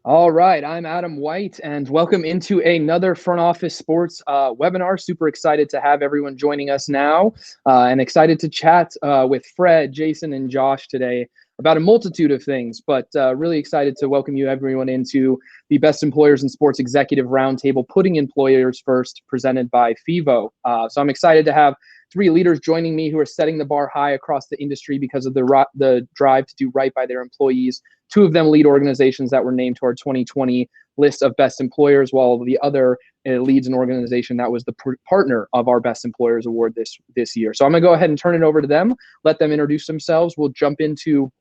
All right, I'm Adam White, and welcome into another Front Office Sports webinar. Super excited to have everyone joining us now, and excited to chat with Fred, Jason, and Josh today about a multitude of things, but really excited to welcome you everyone into the Best Employers in Sports Executive Roundtable, Putting Employers First, presented by FEVO. So I'm excited to have three leaders joining me who are setting the bar high across the industry because of the drive to do right by their employees. Two of them lead organizations that were named to our 2020 list of best employers, while the other leads an organization that was the partner of our Best Employers Award this year. So I'm going to go ahead and turn it over to them, let them introduce themselves. We'll jump into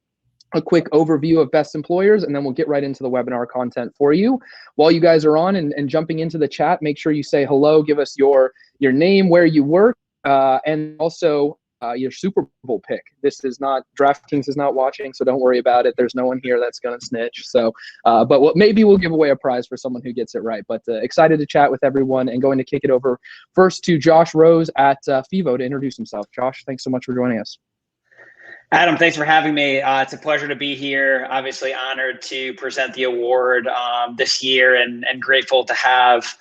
a quick overview of best employers, and then we'll get right into the webinar content for you. While you guys are on and jumping into the chat, make sure you say hello, give us your name, where you work, and also your Super Bowl pick. This is not, DraftKings is not watching, so don't worry about it. There's no one here that's going to snitch. So, but maybe we'll give away a prize for someone who gets it right. But excited to chat with everyone, and going to kick it over first to Josh Rose at FEVO to introduce himself. Josh, thanks so much for joining us. Adam, thanks for having me. It's a pleasure to be here. Obviously honored to present the award this year, and grateful to have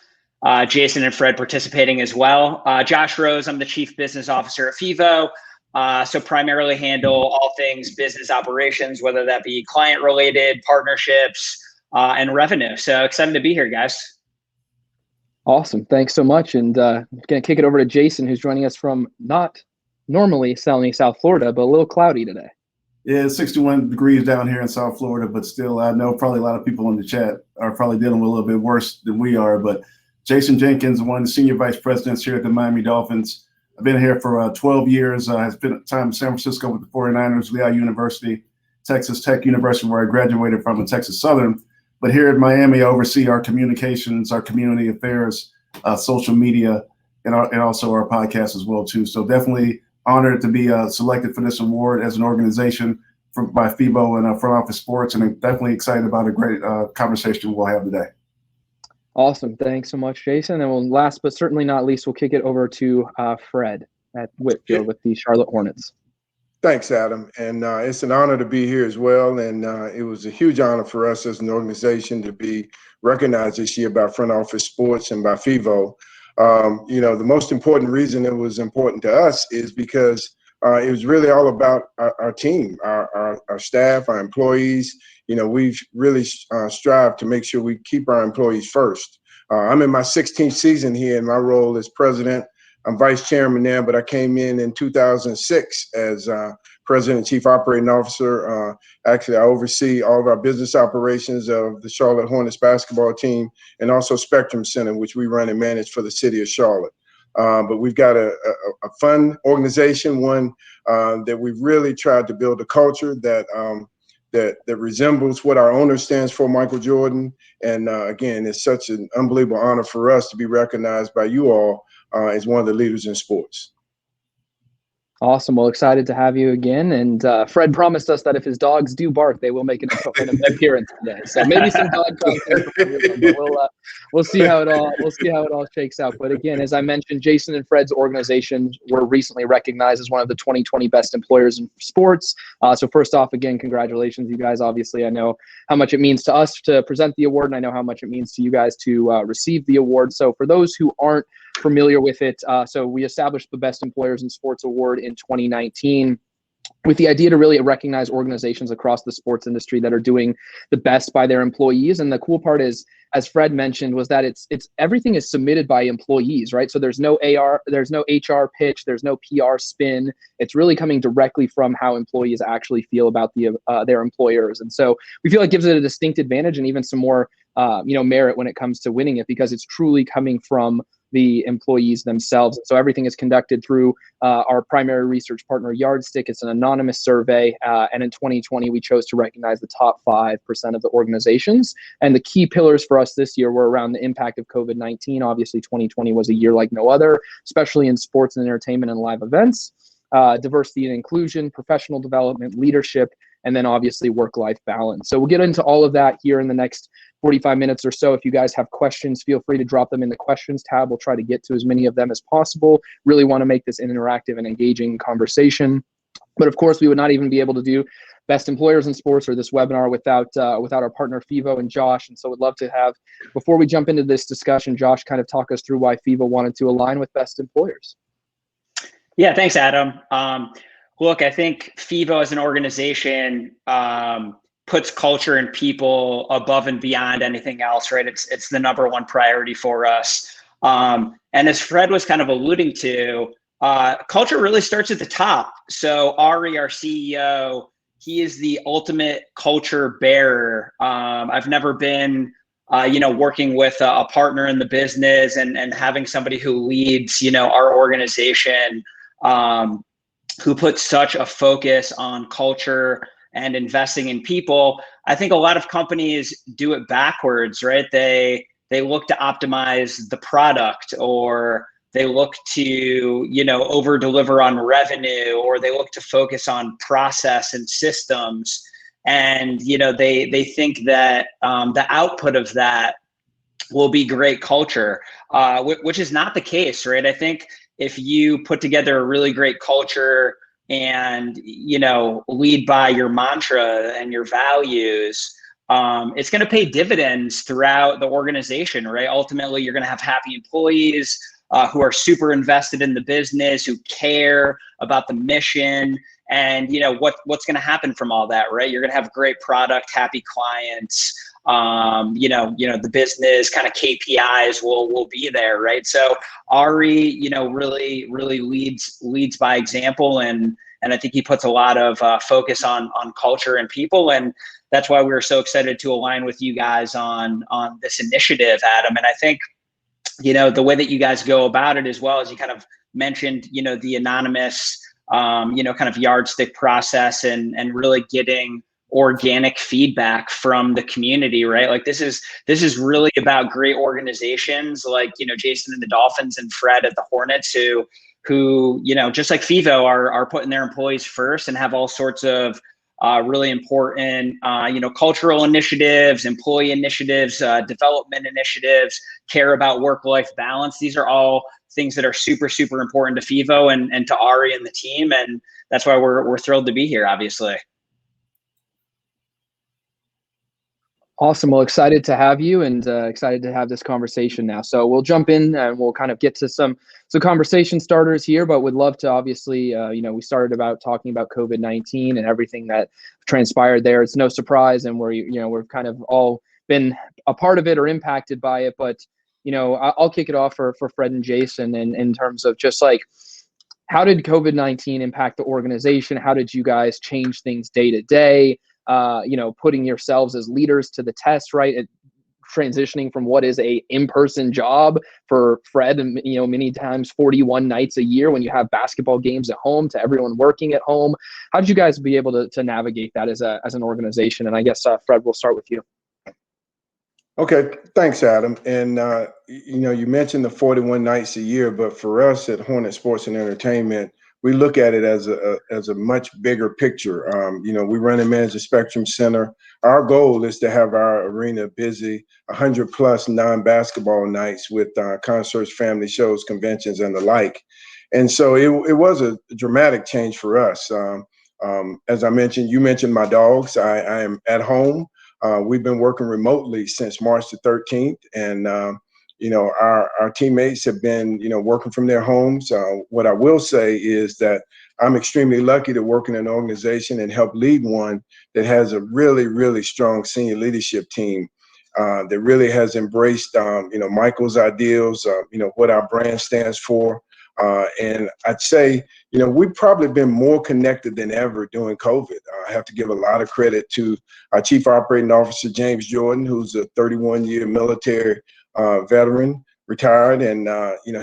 Jason and Fred participating as well. Josh Rose, I'm the Chief Business Officer at FEVO, so primarily handle all things business operations, whether that be client-related, partnerships, and revenue. So excited to be here, guys. Awesome. Thanks so much. And going to kick it over to Jason, who's joining us from not normally sunny South Florida, but a little cloudy today. Yeah, it's 61 degrees down here in South Florida, but still, I know probably a lot of people in the chat are probably dealing with a little bit worse than we are. But Jason Jenkins, one of the senior vice presidents here at the Miami Dolphins. I've been here for 12 years. I spent time in San Francisco with the 49ers, Lehigh University, Texas Tech University, where I graduated from, in Texas Southern. But here at Miami, I oversee our communications, our community affairs, social media, and also our podcast as well, too. So definitely honored to be selected for this award as an organization by FEVO and Front Office Sports, and I'm definitely excited about a great conversation we'll have today. Awesome. Thanks so much, Jason. And last but certainly not least, we'll kick it over to Fred at Whitfield with the Charlotte Hornets. Thanks, Adam. And it's an honor to be here as well. And it was a huge honor for us as an organization to be recognized this year by Front Office Sports and by FEVO. The most important reason it was important to us is because it was really all about our team, our staff, our employees. We've really strived to make sure we keep our employees first. I'm in my 16th season here in my role as president. I'm vice chairman now, but I came in 2006 as president and chief operating officer. Actually, I oversee all of our business operations of the Charlotte Hornets basketball team, and also Spectrum Center, which we run and manage for the city of Charlotte. But we've got a fun organization, one that we've really tried to build a culture that resembles what our owner stands for, Michael Jordan. And again, it's such an unbelievable honor for us to be recognized by you all as one of the leaders in sports. Awesome. Well, excited to have you again. And Fred promised us that if his dogs do bark, they will make an appearance today. So maybe some dog content, but we'll see how it all shakes out. But again, as I mentioned, Jason and Fred's organizations were recently recognized as one of the 2020 best employers in sports. So first off, again, congratulations, you guys. Obviously, I know how much it means to us to present the award, and I know how much it means to you guys to receive the award. So for those who aren't familiar with it, so we established the Best Employers in Sports Award in 2019 with the idea to really recognize organizations across the sports industry that are doing the best by their employees. And the cool part is, as Fred mentioned, was that it's everything is submitted by employees, right? So there's no HR pitch, there's no PR spin. It's really coming directly from how employees actually feel about their employers. And so we feel it gives it a distinct advantage and even some more merit when it comes to winning it, because it's truly coming from the employees themselves. So everything is conducted through our primary research partner, Yardstick. It's an anonymous survey. And in 2020, we chose to recognize the top 5% of the organizations. And the key pillars for us this year were around the impact of COVID-19. Obviously, 2020 was a year like no other, especially in sports and entertainment and live events, diversity and inclusion, professional development, leadership, and then obviously work-life balance. So we'll get into all of that here in the next 45 minutes or so. If you guys have questions, feel free to drop them in the questions tab. We'll try to get to as many of them as possible. Really want to make this an interactive and engaging conversation. But of course, we would not even be able to do Best Employers in Sports or this webinar without our partner FEVO and Josh. And so would love to have, before we jump into this discussion, Josh kind of talk us through why FEVO wanted to align with Best Employers. Yeah, thanks, Adam. Look, I think FEVO as an organization puts culture and people above and beyond anything else, right? It's the number one priority for us. And as Fred was kind of alluding to, culture really starts at the top. So Ari, our CEO, he is the ultimate culture bearer. I've never been, working with a partner in the business and having somebody who leads, our organization, who puts such a focus on culture and investing in people. I think a lot of companies do it backwards, right? They look to optimize the product, or they look to, over deliver on revenue, or they look to focus on process and systems. And, they think that the output of that will be great culture, which is not the case, right? I think if you put together a really great culture and, lead by your mantra and your values, it's going to pay dividends throughout the organization, right? Ultimately, you're going to have happy employees who are super invested in the business, who care about the mission, and what's going to happen from all that, right? You're going to have great product, happy clients. The business kind of KPIs will be there, right? So Ari, really leads by example, and I think he puts a lot of focus on culture and people, and that's why we were so excited to align with you guys on this initiative, Adam. And I think the way that you guys go about it, as well as you kind of mentioned, the anonymous, kind of yardstick process, and really getting organic feedback from the community, right? Like this is really about great organizations like, Jason and the Dolphins and Fred at the Hornets, who just like FEVO are putting their employees first and have all sorts of really important, cultural initiatives, employee initiatives, development initiatives, care about work-life balance. These are all things that are super, super important to FEVO and to Ari and the team. And that's why we're thrilled to be here, obviously. Awesome. Well, excited to have you, and excited to have this conversation now. So we'll jump in and we'll kind of get to some conversation starters here, but would love to obviously, we started about talking about COVID-19 and everything that transpired there. It's no surprise, and we've kind of all been a part of it or impacted by it. But, I'll kick it off for Fred and Jason in terms of just like, how did COVID-19 impact the organization? How did you guys change things day to day? Putting yourselves as leaders to the test, right? Transitioning from what is a in-person job for Fred, and many times 41 nights a year when you have basketball games at home, to everyone working at home. How did you guys be able to navigate that as an organization? And I guess Fred, we'll start with you. Okay, thanks, Adam. And you mentioned the 41 nights a year, but for us at Hornet Sports and Entertainment, we look at it as a much bigger picture. We run and manage a Spectrum Center. Our goal is to have our arena busy, 100+ non-basketball nights with concerts, family shows, conventions, and the like. And so it was a dramatic change for us. As I mentioned, you mentioned my dogs. I am at home. We've been working remotely since March the 13th, and our teammates have been, working from their homes. What I will say is that I'm extremely lucky to work in an organization and help lead one that has a really, really strong senior leadership team that really has embraced, Michael's ideals, what our brand stands for. And I'd say, we've probably been more connected than ever during COVID. I have to give a lot of credit to our Chief Operating Officer, James Jordan, who's a 31-year military veteran, retired, and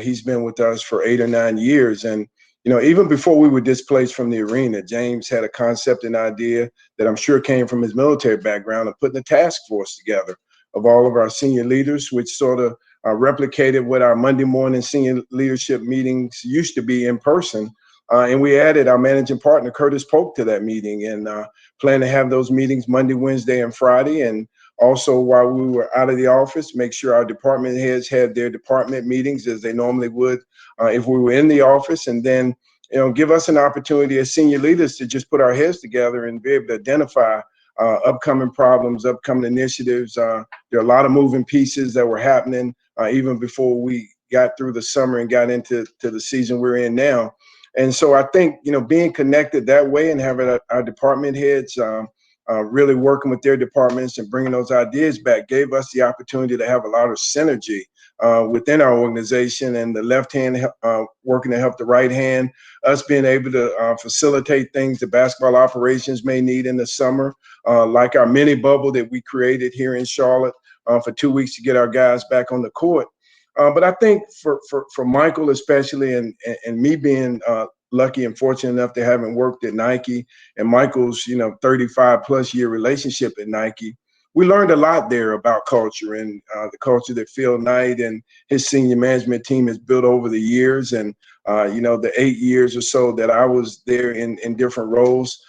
he's been with us for 8 or 9 years. And even before we were displaced from the arena, James had a concept and idea that I'm sure came from his military background of putting a task force together of all of our senior leaders, which sort of replicated what our Monday morning senior leadership meetings used to be in person. And we added our managing partner, Curtis Polk, to that meeting, and plan to have those meetings Monday, Wednesday, and Friday. And also, while we were out of the office, make sure our department heads had their department meetings as they normally would if we were in the office. And then give us an opportunity as senior leaders to just put our heads together and be able to identify upcoming problems, upcoming initiatives. There are a lot of moving pieces that were happening even before we got through the summer and got into the season we're in now. And so I think, being connected that way and having our department heads really working with their departments and bringing those ideas back gave us the opportunity to have a lot of synergy within our organization, and the left hand working to help the right hand, us being able to facilitate things the basketball operations may need in the summer, like our mini bubble that we created here in Charlotte for 2 weeks to get our guys back on the court. But I think for Michael especially, and me being lucky and fortunate enough to having worked at Nike, and Michael's 35 plus year relationship at Nike, we learned a lot there about culture and the culture that Phil Knight and his senior management team has built over the years. And the 8 years or so that I was there in different roles,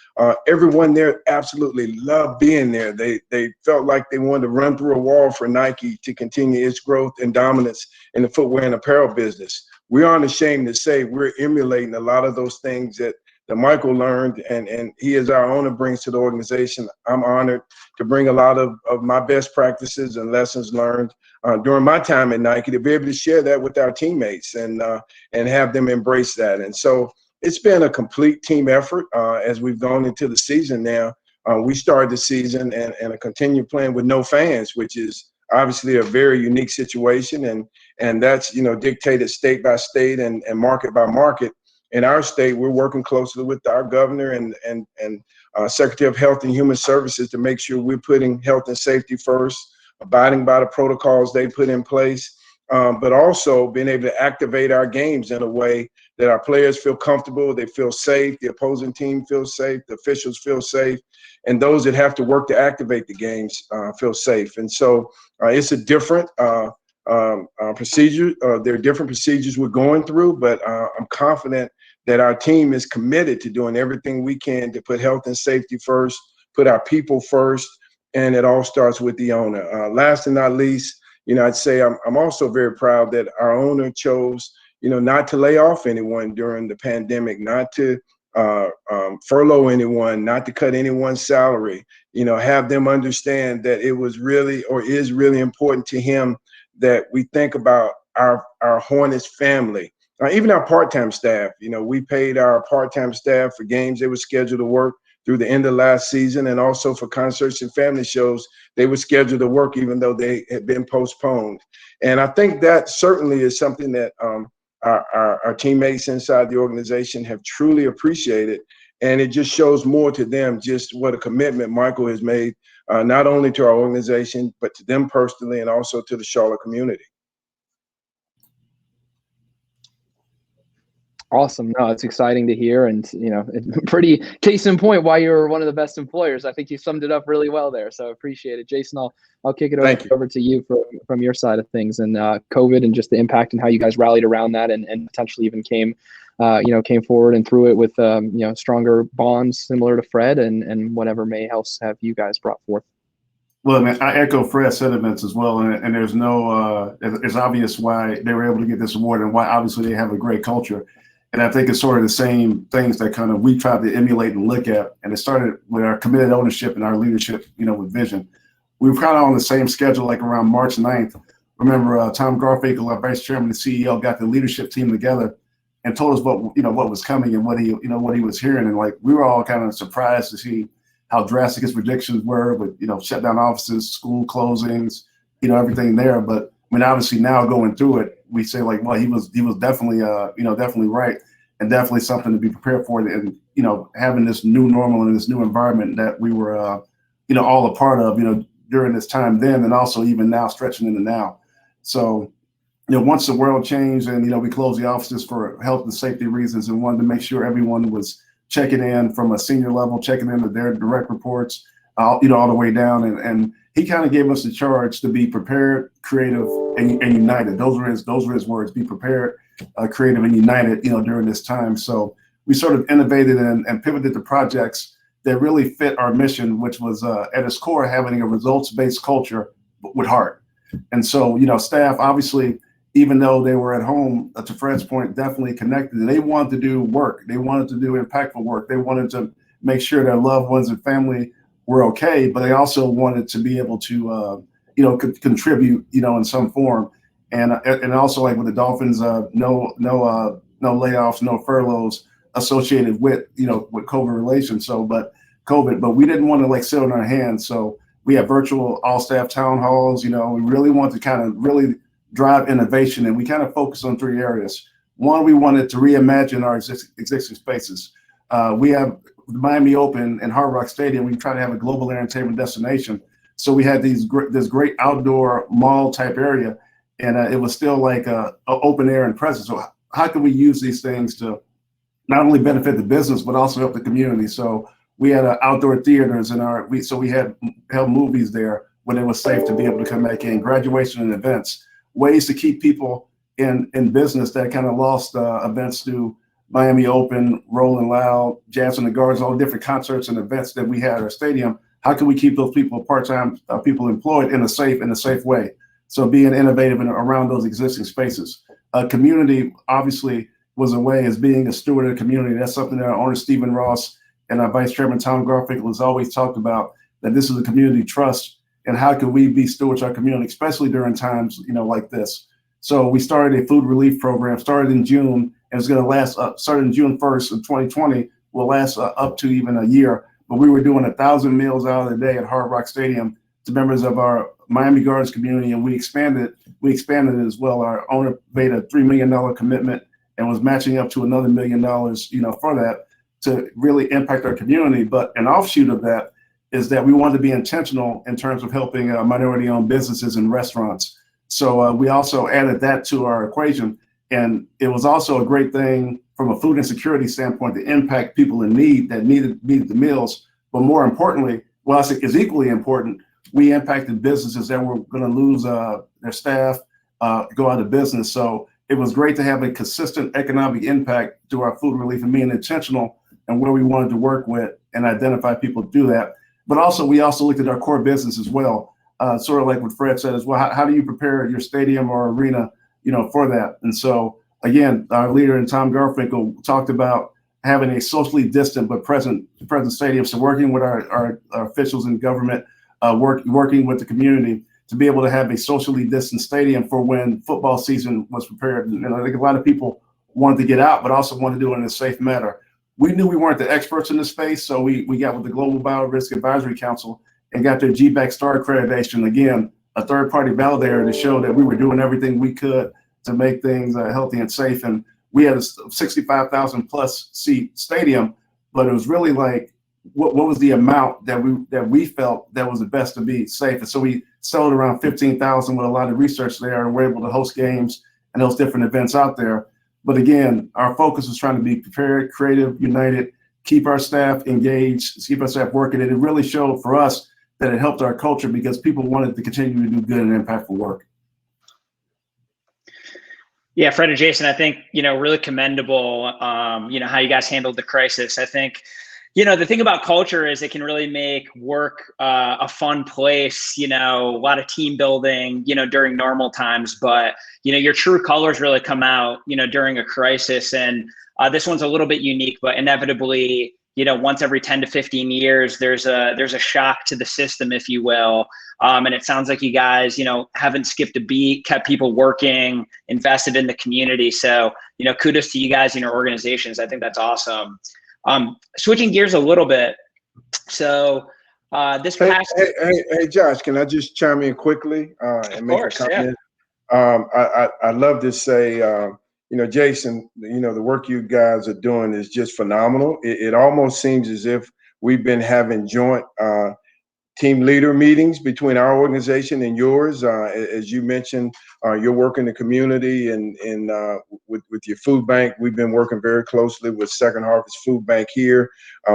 everyone there absolutely loved being there. They felt like they wanted to run through a wall for Nike to continue its growth and dominance in the footwear and apparel business. We aren't ashamed to say we're emulating a lot of those things that Michael learned, and he, as our owner, brings to the organization. I'm honored to bring a lot of my best practices and lessons learned during my time at Nike, to be able to share that with our teammates and have them embrace that. And so it's been a complete team effort as we've gone into the season now. We started the season and a continued playing with no fans, which is obviously a very unique situation, and that's dictated state by state and market by market. In our state, we're working closely with our governor and Secretary of Health and Human Services to make sure we're putting health and safety first, abiding by the protocols they put in place, but also being able to activate our games in a way that our players feel comfortable, they feel safe, the opposing team feels safe, the officials feel safe, and those that have to work to activate the games feel safe. And so it's a different procedure. There are different procedures we're going through, but I'm confident that our team is committed to doing everything we can to put health and safety first, put our people first, and it all starts with the owner. Last and not least, I'd say I'm also very proud that our owner chose, not to lay off anyone during the pandemic, not to furlough anyone, not to cut anyone's salary, have them understand that it was really, or is really important to him that we think about our Hornets family. Even our part-time staff, we paid our part-time staff for games they were scheduled to work through the end of last season, and also for concerts and family shows they were scheduled to work even though they had been postponed. And I think that certainly is something that our teammates inside the organization have truly appreciated, and it just shows more to them just what a commitment Michael has made, not only to our organization, but to them personally and also to the Charlotte community. Awesome. No, it's exciting to hear, and pretty case in point why you're one of the best employers. I think you summed it up really well there. So appreciate it, Jason. I'll kick it over to you from your side of things, and COVID and just the impact and how you guys rallied around that, and potentially even came forward and through it with stronger bonds similar to Fred, and whatever may else have you guys brought forth. Well, I mean, I echo Fred's sentiments as well, and there's no it's obvious why they were able to get this award, and why obviously they have a great culture. And I think it's sort of the same things that kind of we tried to emulate and look at. And it started with our committed ownership and our leadership, with vision. We were kind of on the same schedule, like around March 9th. Remember, Tom Garfinkel, our vice chairman and CEO, got the leadership team together and told us what was coming and what he was hearing. And like, we were all kind of surprised to see how drastic his predictions were with, shut down offices, school closings, everything there. But I mean, obviously now going through it, we say like, well, he was definitely, definitely right, and definitely something to be prepared for. And, having this new normal and this new environment that we were, all a part of, during this time then, and also even now stretching into now. So, once the world changed and, we closed the offices for health and safety reasons, and wanted to make sure everyone was checking in from a senior level, checking in with their direct reports, all the way down. And he kind of gave us the charge to be prepared, creative, and united. Those were his words: be prepared, creative, and united, during this time. So we sort of innovated and pivoted to projects that really fit our mission, which was at its core having a results-based culture with heart. And so, staff, obviously, even though they were at home, to Fred's point, definitely connected. And they wanted to do work. They wanted to do impactful work. They wanted to make sure their loved ones and family were okay, but they also wanted to be able to, contribute, in some form. And also, like with the Dolphins, no layoffs, no furloughs associated with, with COVID relations. But we didn't want to like sit on our hands. So we have virtual all staff town halls. We really want to kind of really drive innovation, and we kind of focus on 3 areas. One, we wanted to reimagine our existing spaces. We have the Miami Open and Hard Rock Stadium. We try to have a global entertainment destination. So we had this great outdoor mall type area, and it was still like a open air and presence. So how can we use these things to not only benefit the business, but also help the community? So we had outdoor theaters we had held movies there when it was safe to be able to come back in, graduation and events, ways to keep people in business that kind of lost events through Miami Open, Rolling Loud, Jazz in the Gardens, all the different concerts and events that we had at our stadium. How can we keep those people, part-time people, employed in a safe way? So being innovative around those existing spaces. Community obviously was a way as being a steward of the community. That's something that our owner Stephen Ross and our Vice Chairman Tom Garfinkel has always talked about, that this is a community trust, and how can we be stewards of our community, especially during times like this. So we started a food relief program, started in June, and it's going to last starting June 1st of 2020, will last up to even a year. But we were doing 1,000 meals out of the day at Hard Rock Stadium to members of our Miami Gardens community, and we expanded it as well. Our owner made a $3 million commitment and was matching up to another $1 million, for that, to really impact our community. But an offshoot of that is that we wanted to be intentional in terms of helping minority-owned businesses and restaurants. So we also added that to our equation. And it was also a great thing from a food insecurity standpoint to impact people in need that needed the meals. But more importantly, well, I think is equally important, we impacted businesses that were going to lose their staff, go out of business. So it was great to have a consistent economic impact to our food relief and being intentional and where we wanted to work with and identify people to do that. But also, we also looked at our core business as well, sort of like what Fred said as well. How do you prepare your stadium or arena, for that? And so, again, our leader in Tom Garfinkel talked about having a socially distant but present stadium. So working with our officials in government, working with the community to be able to have a socially distant stadium for when football season was prepared. And I think a lot of people wanted to get out, but also wanted to do it in a safe manner. We knew we weren't the experts in the space, so we got with the Global Biorisk Advisory Council and got their GBAC Star accreditation, again, a third-party validator to show that we were doing everything we could to make things healthy and safe. And we had a 65,000 plus seat stadium, but it was really like, what was the amount that we felt that was the best to be safe? And so we settled around 15,000 with a lot of research there, and we're able to host games and host different events out there. But again, our focus is trying to be prepared, creative, united, keep our staff engaged, keep our staff working. And it really showed for us that it helped our culture because people wanted to continue to do good and impactful work. Yeah, Fred and Jason, I think, really commendable, how you guys handled the crisis. I think, the thing about culture is it can really make work a fun place, a lot of team building, during normal times. But, your true colors really come out, during a crisis. And this one's a little bit unique, but inevitably, once every 10 to 15 years, there's a shock to the system, if you will. And it sounds like you guys, haven't skipped a beat, kept people working, invested in the community. So, kudos to you guys and your organizations. I think that's awesome. Switching gears a little bit. So this past hey Josh, can I just chime in quickly and make a comment? Yeah. I love to say, Jason, the work you guys are doing is just phenomenal. It almost seems as if we've been having joint team leader meetings between our organization and yours. As you mentioned, your work in the community and with your food bank. We've been working very closely with Second Harvest Food Bank here.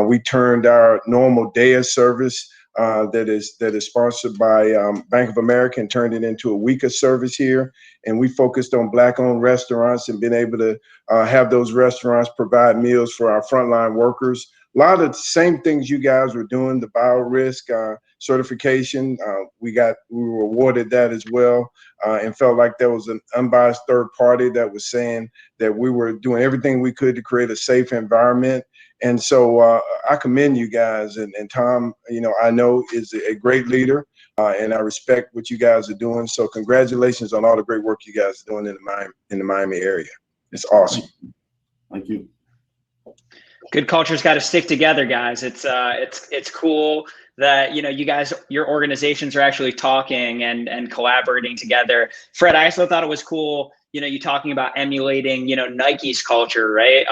We turned our normal Daie service that is sponsored by Bank of America and turned it into a week of service here. And we focused on Black-owned restaurants and been able to have those restaurants provide meals for our frontline workers. A lot of the same things you guys were doing, the biorisk, certification. We were awarded that as well, and felt like there was an unbiased third party that was saying that we were doing everything we could to create a safe environment. And so I commend you guys, and Tom, I know is a great leader, and I respect what you guys are doing. So congratulations on all the great work you guys are doing in the Miami area. It's awesome. Thank you. Good culture's got to stick together, guys. It's cool that you guys, your organizations are actually talking and collaborating together. Fred, I also thought it was cool, you talking about emulating, Nike's culture, right?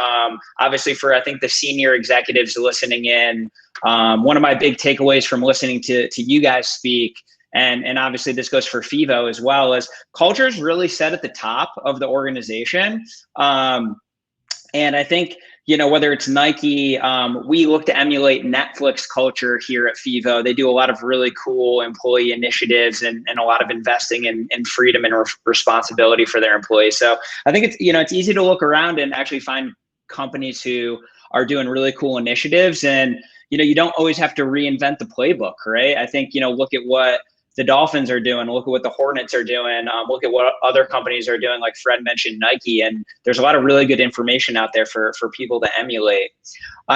Obviously for, I think, the senior executives listening in, one of my big takeaways from listening to you guys speak, and obviously this goes for FEVO as well, is culture is really set at the top of the organization. And I think, whether it's Nike, we look to emulate Netflix culture here at FEVO. They do a lot of really cool employee initiatives and a lot of investing in freedom and responsibility for their employees. So I think it's, it's easy to look around and actually find companies who are doing really cool initiatives. And, you don't always have to reinvent the playbook, right? I think, look at what the Dolphins are doing, look at what the Hornets are doing, look at what other companies are doing, like Fred mentioned Nike, and there's a lot of really good information out there for people to emulate.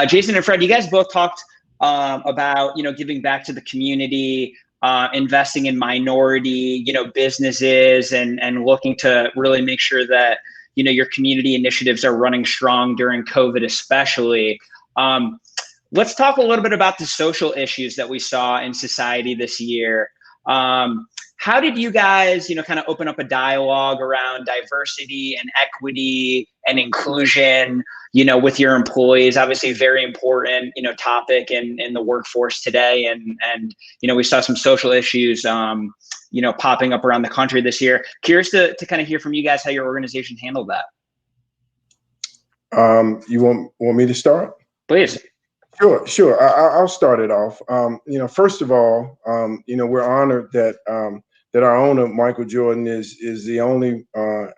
Jason and Fred, you guys both talked about, giving back to the community, investing in minority, businesses, and looking to really make sure that, your community initiatives are running strong during COVID especially. Let's talk a little bit about the social issues that we saw in society this year. How did you guys, kind of open up a dialogue around diversity and equity and inclusion, with your employees? Obviously, very important, topic in the workforce today. And we saw some social issues, popping up around the country this year. Curious to kind of hear from you guys how your organization handled that. You want me to start? Please. Sure. I'll start it off. First of all, we're honored that our owner, Michael Jordan, is the only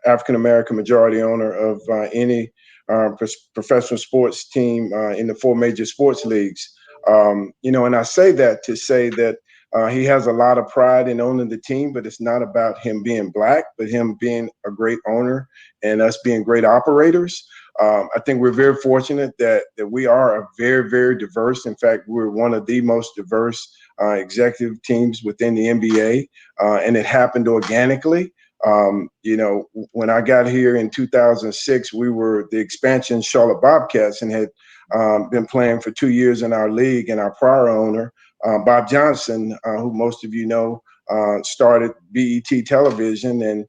African-American majority owner of any professional sports team in the 4 major sports leagues. And I say that to say that he has a lot of pride in owning the team, but it's not about him being Black, but him being a great owner and us being great operators. I think we're very fortunate that we are a very, very diverse. In fact, we're one of the most diverse executive teams within the NBA, and it happened organically. When I got here in 2006, we were the expansion Charlotte Bobcats and had been playing for 2 years in our league. And our prior owner, Bob Johnson, who most of you know, started BET Television. And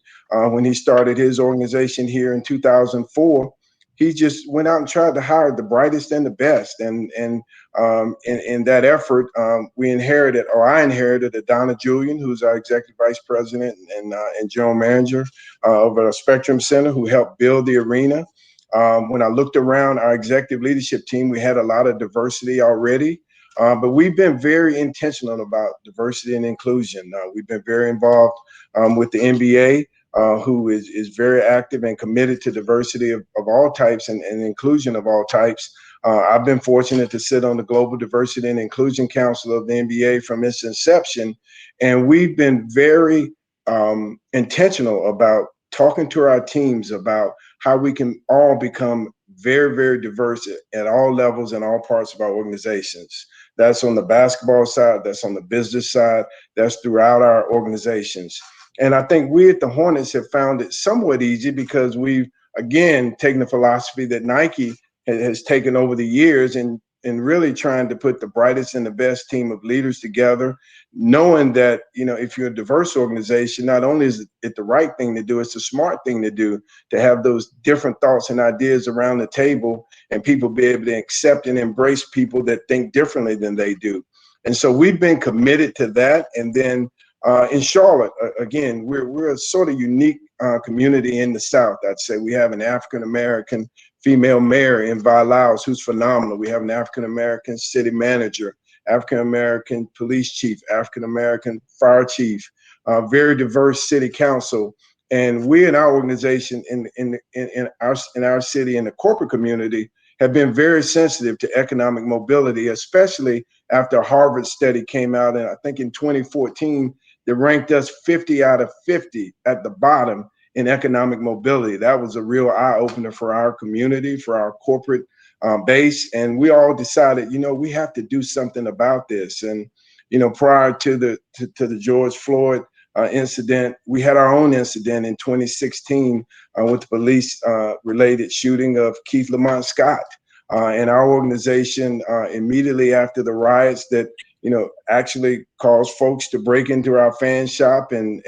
when he started his organization here in 2004, he just went out and tried to hire the brightest and the best. And in that effort, I inherited Donna Julian, who's our executive vice president and general manager over at Spectrum Center, who helped build the arena. When I looked around our executive leadership team, we had a lot of diversity already, but we've been very intentional about diversity and inclusion. We've been very involved with the NBA, who is very active and committed to diversity of all types and inclusion of all types. I've been fortunate to sit on the Global Diversity and Inclusion Council of the NBA from its inception, and we've been very intentional about talking to our teams about how we can all become very, very diverse at all levels and all parts of our organizations. That's on the basketball side, that's on the business side, that's throughout our organizations. And I think we at the Hornets have found it somewhat easy because we've, again, taken the philosophy that Nike has taken over the years and really trying to put the brightest and the best team of leaders together, knowing that, if you're a diverse organization, not only is it the right thing to do, it's the smart thing to do, to have those different thoughts and ideas around the table and people be able to accept and embrace people that think differently than they do. And so we've been committed to that. And then in Charlotte, again, we're a sort of unique community in the South. I'd say we have an African-American female mayor in Vi Laus, who's phenomenal. We have an African-American city manager, African-American police chief, African-American fire chief, very diverse city council. And we in our organization, in our city, in the corporate community, have been very sensitive to economic mobility, especially after a Harvard study came out, and I think in 2014, that ranked us 50 out of 50 at the bottom in economic mobility. That was a real eye opener for our community, for our corporate base. And we all decided, we have to do something about this. And, prior to the George Floyd incident, we had our own incident in 2016 with the police related shooting of Keith Lamont Scott. And our organization, immediately after the riots that, actually caused folks to break into our fan shop and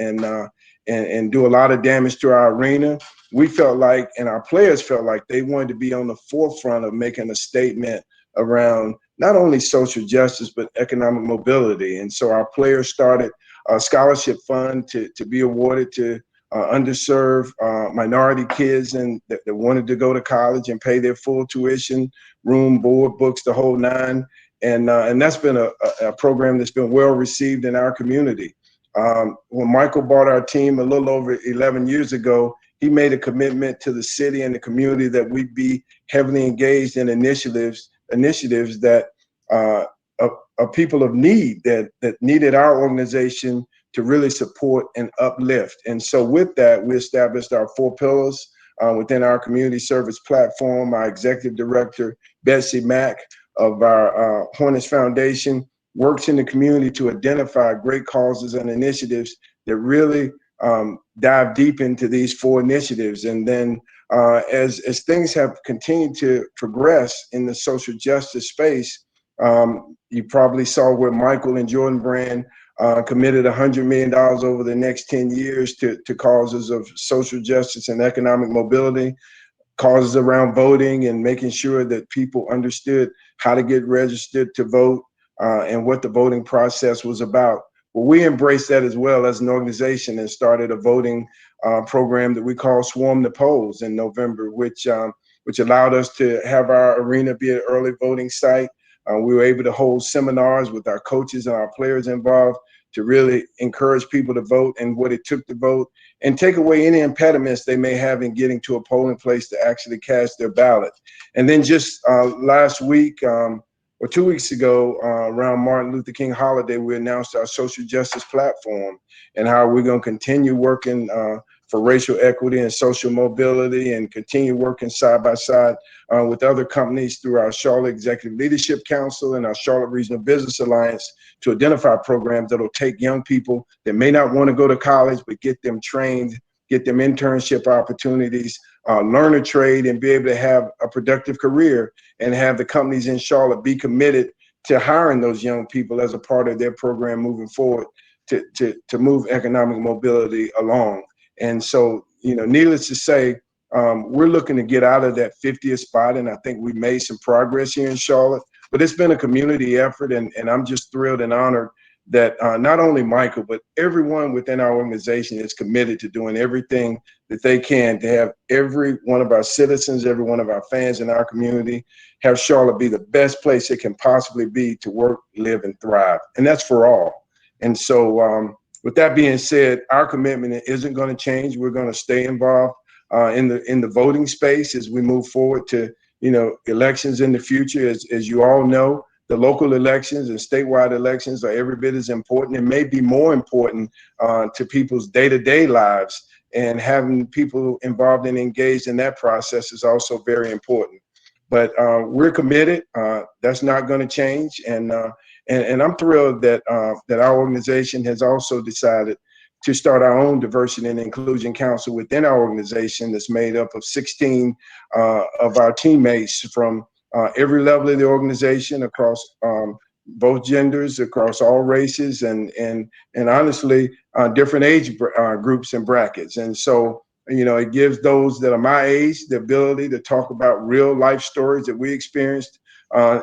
do a lot of damage to our arena, we felt like, and our players felt like, they wanted to be on the forefront of making a statement around not only social justice, but economic mobility. And so our players started a scholarship fund to be awarded to underserved minority kids and that wanted to go to college and pay their full tuition, room, board, books, the whole nine. And that's been a program that's been well received in our community. When Michael bought our team a little over 11 years ago, he made a commitment to the city and the community that we'd be heavily engaged in initiatives that are people of need that needed our organization to really support and uplift. And so with that, we established our 4 pillars within our community service platform. Our executive director, Betsy Mack of our Hornets Foundation, works in the community to identify great causes and initiatives that really dive deep into these 4 initiatives. And then as things have continued to progress in the social justice space, you probably saw where Michael and Jordan Brand committed $100 million over the next 10 years to causes of social justice and economic mobility, causes around voting and making sure that people understood how to get registered to vote and what the voting process was about. Well, we embraced that as well as an organization and started a voting program that we call Swarm the Polls in November, which allowed us to have our arena be an early voting site. We were able to hold seminars with our coaches and our players involved to really encourage people to vote and what it took to vote and take away any impediments they may have in getting to a polling place to actually cast their ballot. And then just last week or 2 weeks ago, around Martin Luther King holiday, we announced our social justice platform and how we're going to continue working for racial equity and social mobility and continue working side by side with other companies through our Charlotte Executive Leadership Council and our Charlotte Regional Business Alliance to identify programs that will take young people that may not want to go to college, but get them trained, get them internship opportunities, learn a trade, and be able to have a productive career and have the companies in Charlotte be committed to hiring those young people as a part of their program moving forward to move economic mobility along. And so, needless to say, we're looking to get out of that 50th spot, and I think we made some progress here in Charlotte. But it's been a community effort, and I'm just thrilled and honored that not only Michael, but everyone within our organization is committed to doing everything that they can to have every one of our citizens, every one of our fans in our community, have Charlotte be the best place it can possibly be to work, live, and thrive. And that's for all. And so with that being said, our commitment isn't going to change. We're going to stay involved in the voting space as we move forward to, elections in the future. As you all know, the local elections and statewide elections are every bit as important and may be more important to people's day-to-day lives. And having people involved and engaged in that process is also very important. But we're committed. That's not going to change. And I'm thrilled that our organization has also decided to start our own diversity and inclusion council within our organization that's made up of 16 of our teammates from every level of the organization across both genders, across all races, and honestly, different age groups and brackets. And so, it gives those that are my age the ability to talk about real life stories that we experienced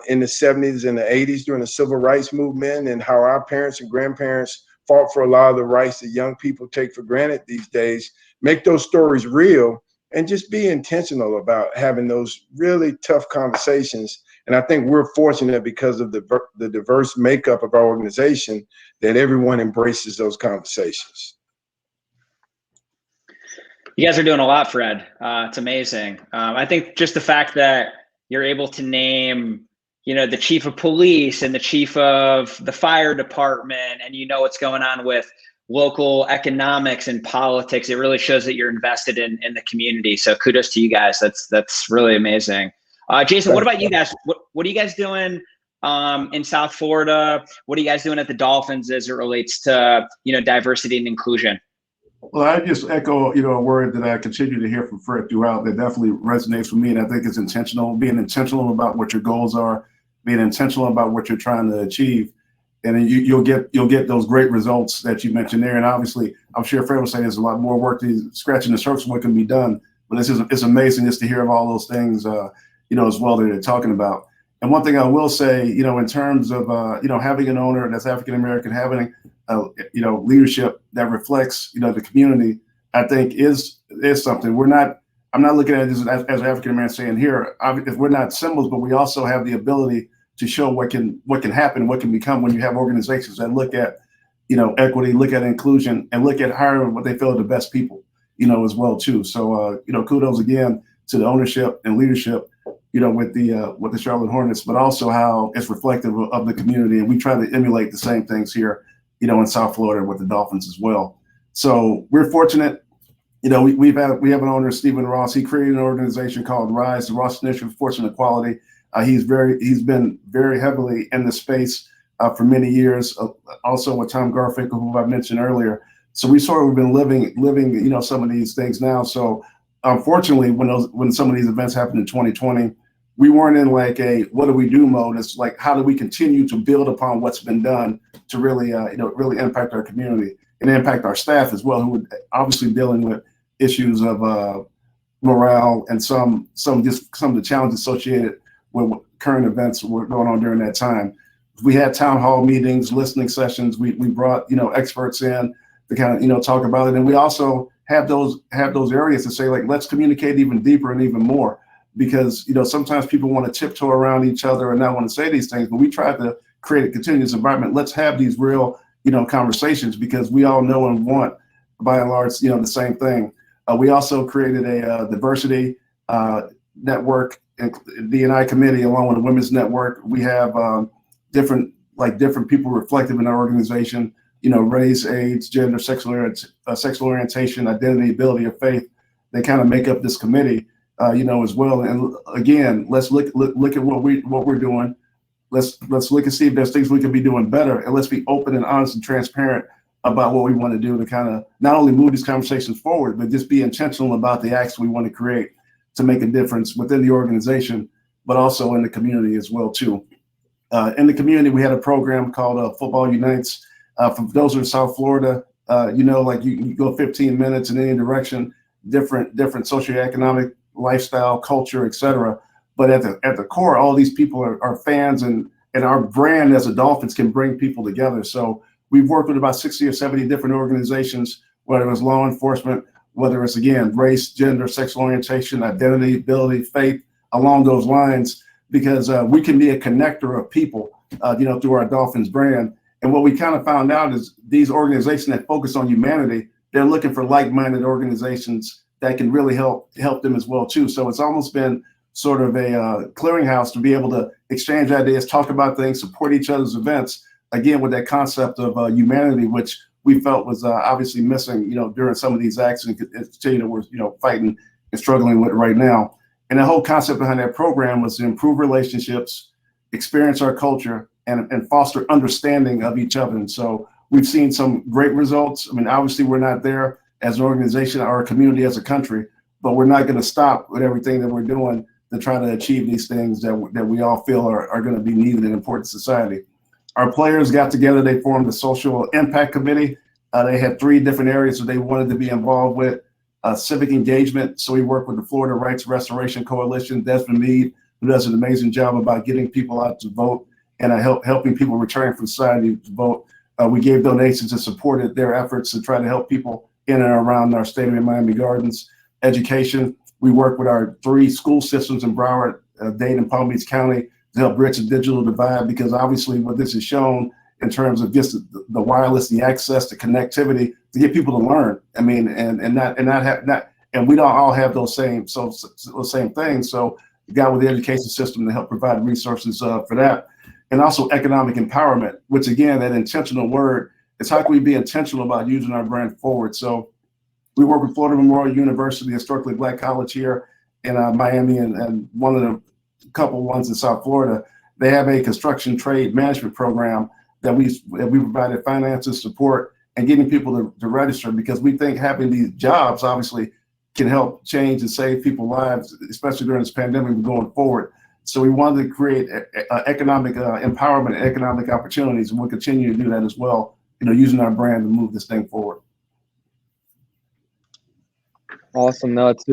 in the 70s and the 80s during the civil rights movement, and how our parents and grandparents fought for a lot of the rights that young people take for granted these days. Make those stories real and just be intentional about having those really tough conversations. And I think we're fortunate because of the diverse makeup of our organization that everyone embraces those conversations. You guys are doing a lot, Fred. It's amazing. I think just the fact that you're able to name the chief of police and the chief of the fire department, and what's going on with local economics and politics. It really shows that you're invested in the community. So kudos to you guys. That's really amazing. Jason, what about you guys? What are you guys doing in South Florida? What are you guys doing at the Dolphins as it relates to diversity and inclusion? Well, I just echo, a word that I continue to hear from Fred throughout that definitely resonates with me, and I think it's intentional. Being intentional about what your goals are, being intentional about what you're trying to achieve, and then you'll get those great results that you mentioned there. And obviously, I'm sure Fred will say there's a lot more work to scratching the surface of what can be done. But it's amazing just to hear of all those things, as well that they're talking about. And one thing I will say, in terms of having an owner that's African American, having leadership that reflects the community, I think is something. I'm not looking at it as African American saying here, we're not symbols, but we also have the ability to show what can happen, what can become when you have organizations that look at equity, look at inclusion, and look at hiring what they feel are the best people, as well too. So kudos again to the ownership and leadership, with the Charlotte Hornets, but also how it's reflective of the community. And we try to emulate the same things here, in South Florida with the Dolphins as well. So we're fortunate. We have an owner, Stephen Ross. He created an organization called RISE, the Ross Initiative for Fortune Equality. He's been very heavily in the space for many years. Also with Tom Garfinkel, who I mentioned earlier. So we sort of been living, some of these things now. So unfortunately, when some of these events happened in 2020, we weren't in like a what do we do mode. It's like how do we continue to build upon what's been done to really really impact our community and impact our staff as well, who are obviously dealing with issues of morale and some of the challenges associated with current events were going on during that time. We had town hall meetings, listening sessions. We brought experts in to kind of talk about it, and we also have those areas to say like let's communicate even deeper and even more, because sometimes people want to tiptoe around each other and not want to say these things, but we try to create a continuous environment. Let's have these real conversations, because we all know and want by and large the same thing. We also created a diversity network and D&I committee along with the Women's Network. We have different people reflective in our organization, race, age, gender, sexual orientation, identity, ability, or faith. They kind of make up this committee, as well. And again, let's look at what we're doing. Let's look and see if there's things we can be doing better, and let's be open and honest and transparent about what we want to do to kind of not only move these conversations forward, but just be intentional about the acts we want to create to make a difference within the organization, but also in the community as well too. In the community, we had a program called Football Unites. For those who are in South Florida, you go 15 minutes in any direction, different socioeconomic lifestyle, culture, etc. But at the core, all these people are fans, and our brand as a Dolphins can bring people together. So we've worked with about 60 or 70 different organizations, whether it's law enforcement, whether it's, again, race, gender, sexual orientation, identity, ability, faith, along those lines, because we can be a connector of people, through our Dolphins brand. And what we kind of found out is these organizations that focus on humanity, they're looking for like-minded organizations that can really help them as well too. So it's almost been sort of a clearinghouse to be able to exchange ideas, talk about things, support each other's events, again, with that concept of humanity, which we felt was obviously missing, during some of these acts and continue that we're, fighting and struggling with right now. And the whole concept behind that program was to improve relationships, experience our culture, and foster understanding of each other. And so we've seen some great results. I mean, obviously we're not there as an organization or a community as a country, but we're not going to stop with everything that we're doing to try to achieve these things that we all feel are going to be needed in important society. Our players got together, they formed a social impact committee. They had 3 different areas that they wanted to be involved with. Civic engagement, so we work with the Florida Rights Restoration Coalition, Desmond Meade, who does an amazing job about getting people out to vote and helping people return from society to vote. We gave donations and supported their efforts to try to help people in and around our stadium in Miami Gardens. Education, we work with our 3 school systems in Broward, Dade, and Palm Beach County to help bridge the digital divide, because obviously what this has shown in terms of just the wireless, the access, the connectivity to get people to learn. I mean, and we don't all have those same things. So, got with the education system to help provide resources for that. And also economic empowerment, which again, that intentional word, is how can we be intentional about using our brand forward? So we work with Florida Memorial University, historically Black college here in Miami, and one of the couple ones in South Florida. They have a construction trade management program that we provided finances, support, and getting people to register, because we think having these jobs obviously can help change and save people's lives, especially during this pandemic and going forward. So we wanted to create economic empowerment and economic opportunities, and we'll continue to do that as well, using our brand to move this thing forward. Awesome. No, that's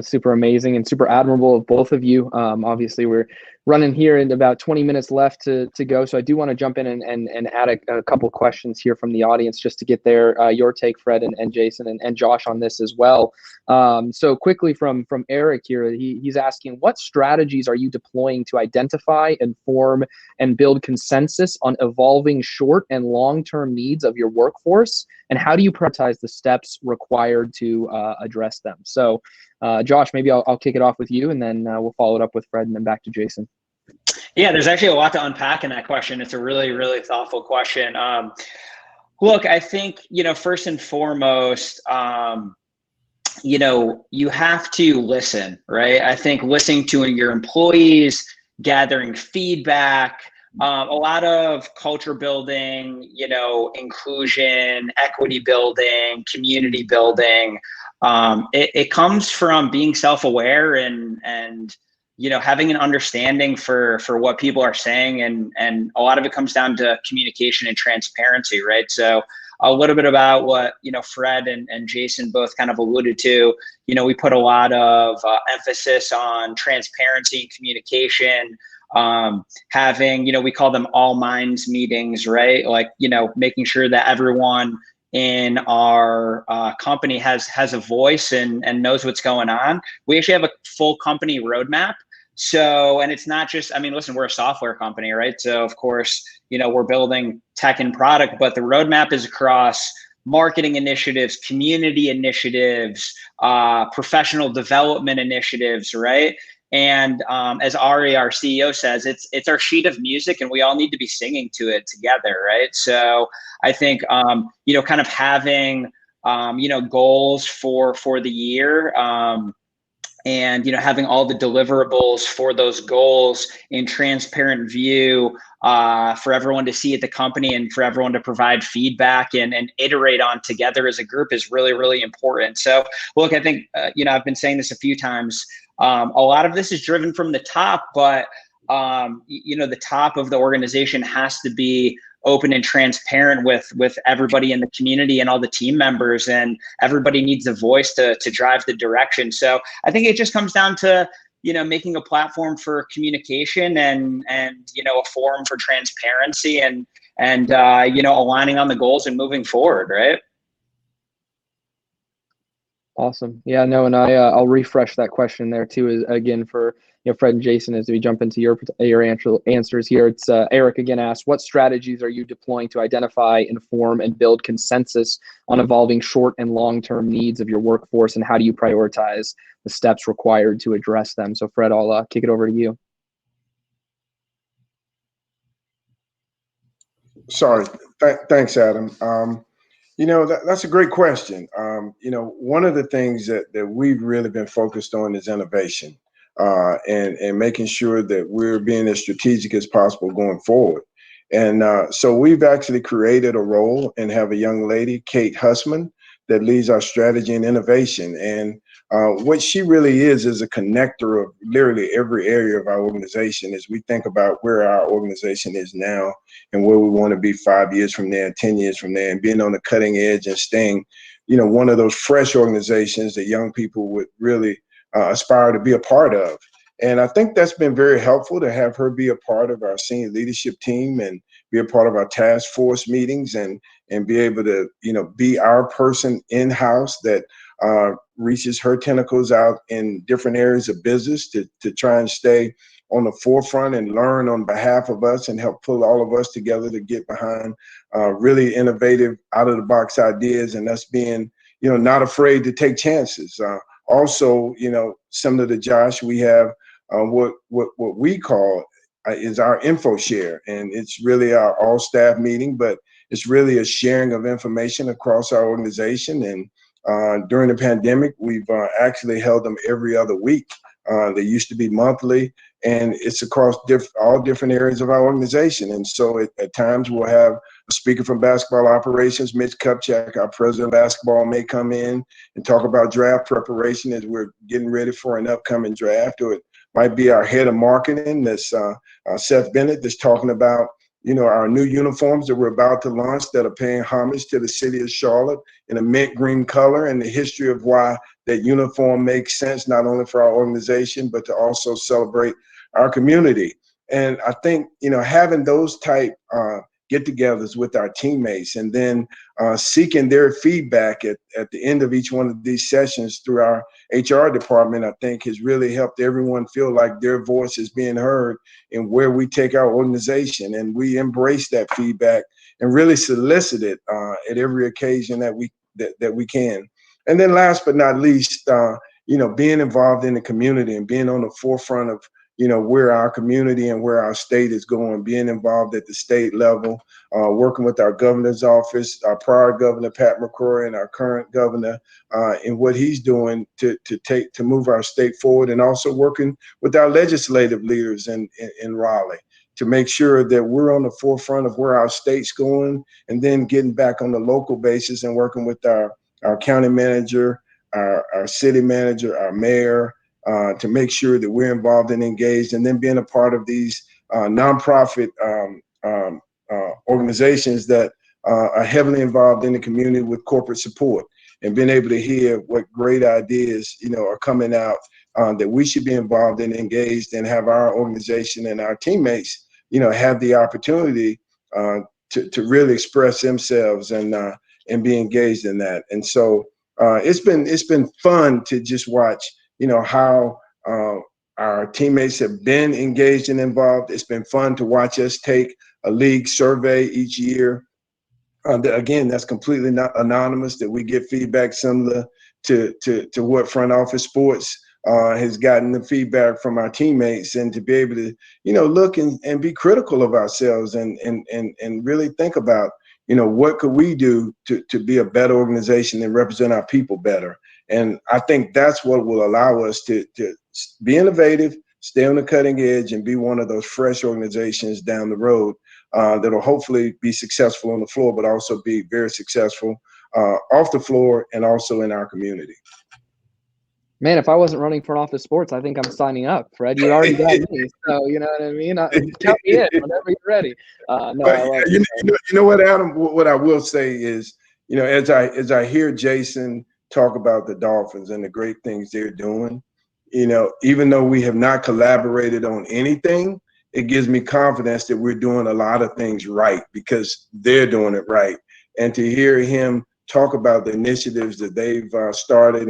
super amazing and super admirable of both of you. Obviously, we're running here in about 20 minutes left to go. So I do want to jump in and add a couple questions here from the audience just to get your take, Fred and Jason and Josh, on this as well. So quickly from Eric here, he's asking, what strategies are you deploying to identify, inform, and build consensus on evolving short and long-term needs of your workforce? And how do you prioritize the steps required to address them? So Josh, maybe I'll kick it off with you, and then we'll follow it up with Fred and then back to Jason. Yeah, there's actually a lot to unpack in that question. It's a really, really thoughtful question. Look, I think, first and foremost, you have to listen, right? I think listening to your employees, gathering feedback, a lot of culture building, inclusion, equity building, community building. It comes from being self-aware and having an understanding for what people are saying. And a lot of it comes down to communication and transparency, right? So a little bit about what, Fred and Jason both kind of alluded to, we put a lot of emphasis on transparency and communication, having, we call them all minds meetings, right? Like, making sure that everyone in our company has a voice and knows what's going on. We actually have a full company roadmap. So, and it's not just, listen, we're a software company, right? So of course, we're building tech and product, but the roadmap is across marketing initiatives, community initiatives, professional development initiatives, right? And as Ari, our CEO, says, it's our sheet of music, and we all need to be singing to it together, right? So I think kind of having goals for the year, and having all the deliverables for those goals in transparent view for everyone to see at the company and for everyone to provide feedback and iterate on together as a group is really, really important. So look, I think I've been saying this a few times. A lot of this is driven from the top, but the top of the organization has to be open and transparent with everybody in the community and all the team members, and everybody needs a voice to drive the direction. So I think it just comes down to making a platform for communication and a forum for transparency and aligning on the goals and moving forward, right? Awesome. Yeah, no, and I'll refresh that question there too, again, for Fred and Jason, as we jump into your answers here. It's Eric again asked, what strategies are you deploying to identify, inform, and build consensus on evolving short and long-term needs of your workforce, and how do you prioritize the steps required to address them? So Fred, I'll kick it over to you. Sorry. Thanks, Adam. That's a great question. One of the things that we've really been focused on is innovation, and making sure that we're being as strategic as possible going forward. And so we've actually created a role and have a young lady, Kate Hussman, that leads our strategy and innovation. And what she really is a connector of literally every area of our organization as we think about where our organization is now and where we want to be 5 years from there, 10 years from there, and being on the cutting edge and staying, one of those fresh organizations that young people would really aspire to be a part of. And I think that's been very helpful to have her be a part of our senior leadership team and be a part of our task force meetings and be able to, be our person in-house that reaches her tentacles out in different areas of business to try and stay on the forefront and learn on behalf of us and help pull all of us together to get behind really innovative, out-of-the-box ideas, and us being, not afraid to take chances. Also, similar to Josh, we have what we call is our info share, and it's really our all staff meeting, but it's really a sharing of information across our organization. And during the pandemic, we've actually held them every other week. They used to be monthly, and it's across all different areas of our organization. And so at times we'll have a speaker from basketball operations, Mitch Kupchak, our president of basketball, may come in and talk about draft preparation as we're getting ready for an upcoming draft. Or it might be our head of marketing, that's Seth Bennett, that's talking about, you know, our new uniforms that we're about to launch that are paying homage to the city of Charlotte in a mint green color, and the history of why that uniform makes sense, not only for our organization, but to also celebrate our community. And I think, you know, having those type get-togethers with our teammates, and then seeking their feedback at the end of each one of these sessions through our HR department, I think has really helped everyone feel like their voice is being heard in where we take our organization. And we embrace that feedback and really solicit it at every occasion that we can. And then last but not least, you know, being involved in the community and being on the forefront of, you know, where our community and where our state is going, being involved at the state level, working with our governor's office, our prior governor, Pat McCrory, and our current governor in what he's doing to move our state forward, and also working with our legislative leaders in Raleigh to make sure that we're on the forefront of where our state's going, and then getting back on the local basis and working with our county manager, our city manager, our mayor, to make sure that we're involved and engaged, and then being a part of these nonprofit organizations that are heavily involved in the community with corporate support, and being able to hear what great ideas, you know, are coming out that we should be involved and engaged, and have our organization and our teammates, you know, have the opportunity to really express themselves and be engaged in that. And so it's been fun to just watch, you know, how our teammates have been engaged and involved. It's been fun to watch us take a league survey each year. Again, that's completely not anonymous, that we get feedback similar to what front office sports has gotten the feedback from our teammates, and to be able to, you know, look and be critical of ourselves and really think about, you know, what could we do to be a better organization and represent our people better. And I think that's what will allow us to be innovative, stay on the cutting edge, and be one of those fresh organizations down the road that'll hopefully be successful on the floor, but also be very successful off the floor and also in our community. Man, if I wasn't running front office sports, I think I'm signing up, Fred. You already got me, so you know what I mean. Count me in whenever you're ready. No, I love you know what, Adam? What I will say is, you know, as I hear Jason talk about the Dolphins and the great things they're doing, you know, even though we have not collaborated on anything, it gives me confidence that we're doing a lot of things right because they're doing it right. And to hear him talk about the initiatives that they've started,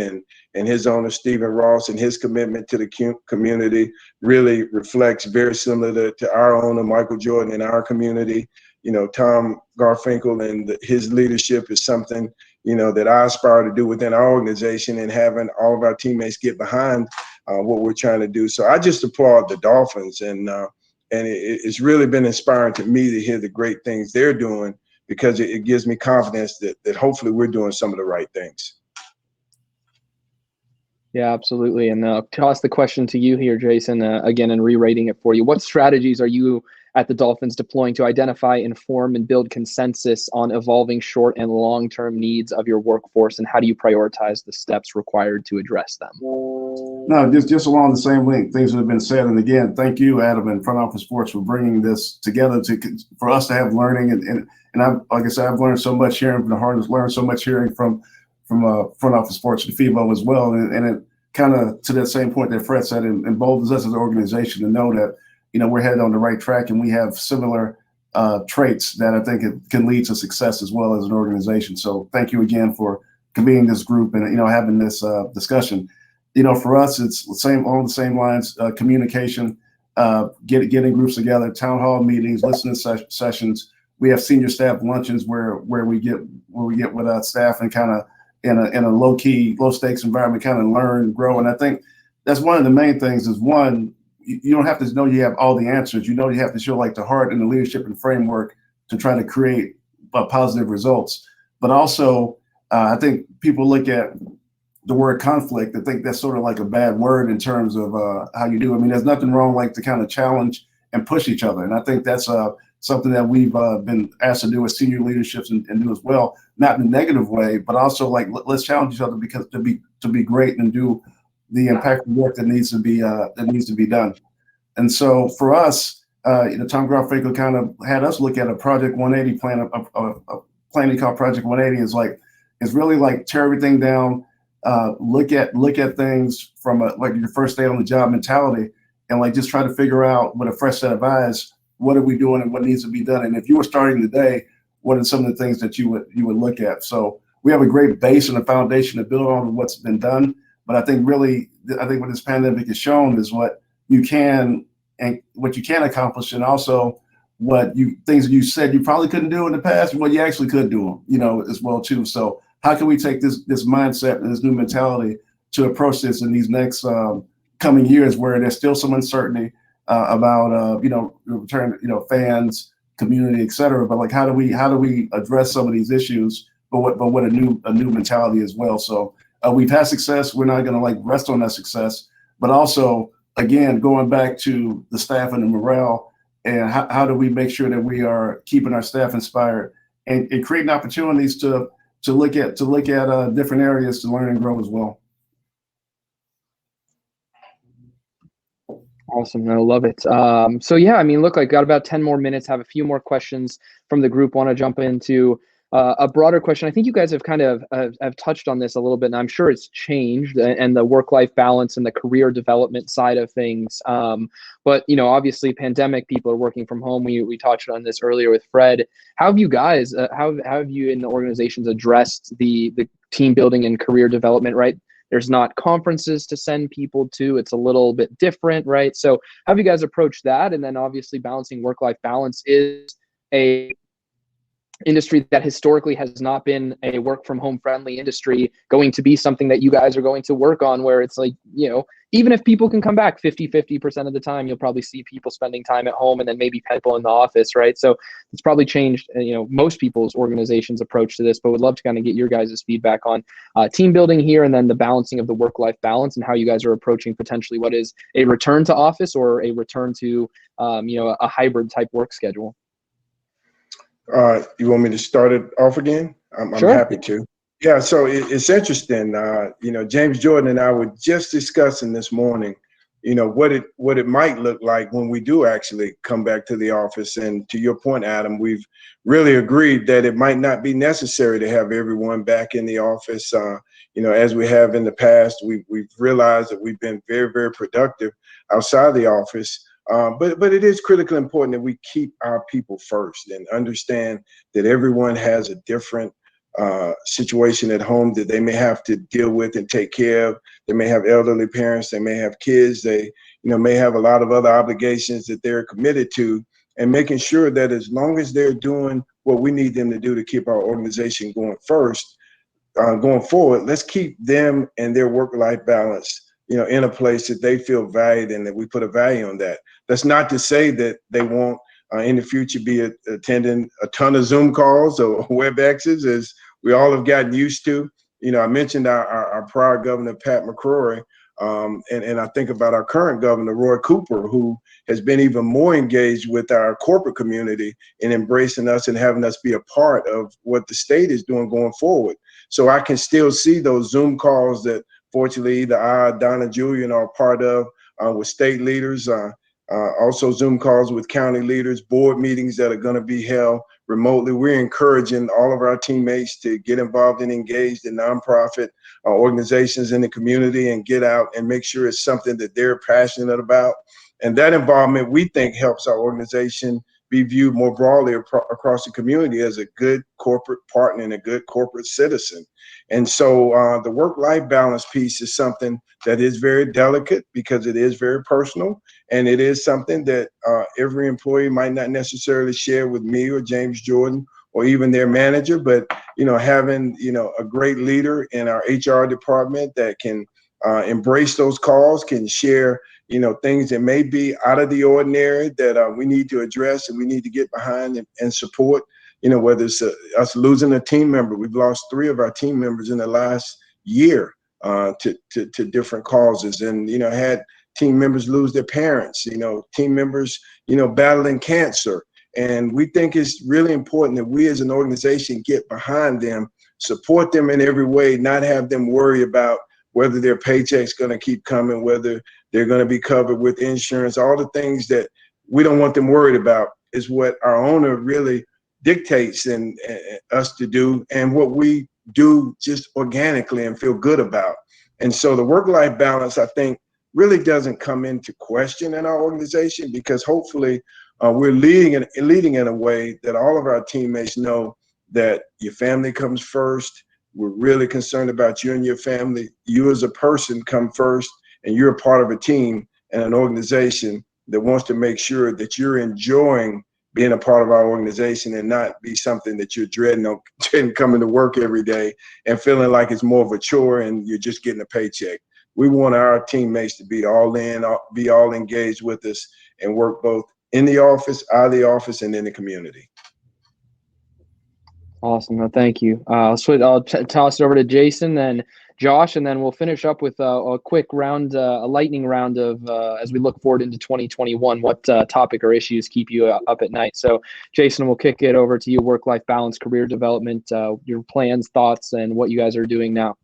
and his owner, Stephen Ross, and his commitment to the community really reflects very similar to our owner, Michael Jordan, in our community. You know, Tom Garfinkel and his leadership is something, you know, that I aspire to do within our organization, and having all of our teammates get behind what we're trying to do. So I just applaud the Dolphins, and it's really been inspiring to me to hear the great things they're doing, because it gives me confidence that hopefully we're doing some of the right things. Yeah, absolutely. And toss the question to you here, Jason, again, and rewriting it for you. What strategies are you at the Dolphins deploying to identify, inform, and build consensus on evolving short and long-term needs of your workforce, and how do you prioritize the steps required to address them? No, just along the same link, things that have been said. And again, thank you, Adam, and Front Office Sports for bringing this together for us to have learning. And I've, like I said, I've learned so much hearing from the Hornets, learned so much hearing from Front Office Sports and FEVO as well. And it kind of, to that same point that Fred said, emboldens us as an organization to know that, you know, we're headed on the right track, and we have similar traits that I think it can lead to success as well as an organization. So thank you again for convening this group and, you know, having this discussion. You know, for us, it's along the same lines, communication, getting groups together, town hall meetings, listening sessions. We have senior staff luncheons where we get with staff and kind of in a low key, low stakes environment, kind of learn, grow. And I think that's one of the main things is, one, you don't have to know you have all the answers. You know, you have to show like the heart and the leadership and framework to try to create positive results. But also, I think people look at the word conflict. I think that's sort of like a bad word in terms of how you do. I mean, there's nothing wrong like to kind of challenge and push each other. And I think that's something that we've been asked to do as senior leaderships and do as well, not in a negative way, but also like let's challenge each other because to be great and do the impactful work that needs to be done. And so for us, Tom Garfinkel kind of had us look at a Project 180 plan, a plan he called Project 180 is really like tear everything down, look at things from like your first day on the job mentality, and like just try to figure out with a fresh set of eyes, what are we doing and what needs to be done. And if you were starting today, what are some of the things that you would look at? So we have a great base and a foundation to build on what's been done. But I think what this pandemic has shown is what you can accomplish, and also things you said you probably couldn't do in the past, and what you actually could do, as well too. So how can we take this mindset and this new mentality to approach this in these next coming years, where there's still some uncertainty about return, fans, community, et cetera. But like how do we address some of these issues, but what a new mentality as well. So we've had success. We're not going to like rest on that success, but also again going back to the staff and the morale, and how do we make sure that we are keeping our staff inspired and creating opportunities to look at different areas to learn and grow as well. Awesome. I love it. So yeah, I mean, look, I got about 10 more minutes, have a few more questions from the group. Want to jump into a broader question. I think you guys have kind of have touched on this a little bit, and I'm sure it's changed, and the work-life balance and the career development side of things. But obviously, pandemic, people are working from home. We touched on this earlier with Fred. How have you guys, how have you in the organizations addressed the team building and career development? Right, there's not conferences to send people to. It's a little bit different, right? So how have you guys approached that? And then obviously, balancing work-life balance is a industry that historically has not been a work from home friendly industry, going to be something that you guys are going to work on, where it's like, even if people can come back 50% of the time, you'll probably see people spending time at home and then maybe people in the office, right? So it's probably changed, most people's organizations' approach to this, but would love to kind of get your guys' feedback on team building here, and then the balancing of the work-life balance, and how you guys are approaching potentially what is a return to office or a return to, a hybrid type work schedule. You want me to start it off again? I'm Sure. happy to. Yeah, so it's interesting. James Jordan and I were just discussing this morning, what it might look like when we do actually come back to the office. And to your point, Adam, we've really agreed that it might not be necessary to have everyone back in the office. As we have in the past, we've realized that we've been very, very productive outside the office. But it is critically important that we keep our people first and understand that everyone has a different situation at home that they may have to deal with and take care of. They may have elderly parents, they may have kids, they may have a lot of other obligations that they're committed to, and making sure that as long as they're doing what we need them to do to keep our organization going forward, let's keep them and their work-life balance in a place that they feel valued and that we put a value on that. That's not to say that they won't in the future be attending a ton of Zoom calls or WebExes, as we all have gotten used to. I mentioned our prior governor, Pat McCrory, and I think about our current governor, Roy Cooper, who has been even more engaged with our corporate community in embracing us and having us be a part of what the state is doing going forward. So I can still see those Zoom calls that fortunately either I, Donna, Julian are part of with state leaders, also Zoom calls with county leaders, board meetings that are going to be held remotely. We're encouraging all of our teammates to get involved and engaged in nonprofit organizations in the community and get out and make sure it's something that they're passionate about. And that involvement, we think, helps our organization be viewed more broadly across the community as a good corporate partner and a good corporate citizen. And so the work-life balance piece is something that is very delicate because it is very personal, and it is something that every employee might not necessarily share with me or James Jordan or even their manager. But having a great leader in our HR department that can embrace those calls, can share things that may be out of the ordinary that we need to address and we need to get behind and support. Whether it's us losing a team member. We've lost 3 of our team members in the last year to different causes, and had team members lose their parents. Team members battling cancer. And we think it's really important that we as an organization get behind them, support them in every way, not have them worry about whether their paycheck's going to keep coming, whether they're going to be covered with insurance. All the things that we don't want them worried about is what our owner really dictates and us to do, and what we do just organically and feel good about. And so the work-life balance, I think, really doesn't come into question in our organization, because hopefully we're leading in a way that all of our teammates know that your family comes first. We're really concerned about you and your family. You as a person come first, and you're a part of a team and an organization that wants to make sure that you're enjoying being a part of our organization, and not be something that you're dreading coming to work every day and feeling like it's more of a chore and you're just getting a paycheck. We want our teammates to be all in, be all engaged with us, and work both in the office, out of the office, and in the community. Awesome. No, thank you. I'll toss it over to Jason, then Josh, and then we'll finish up with a quick round, a lightning round of as we look forward into 2021, what topic or issues keep you up at night. So, Jason, we'll kick it over to you. Work-life balance, career development, your plans, thoughts, and what you guys are doing now.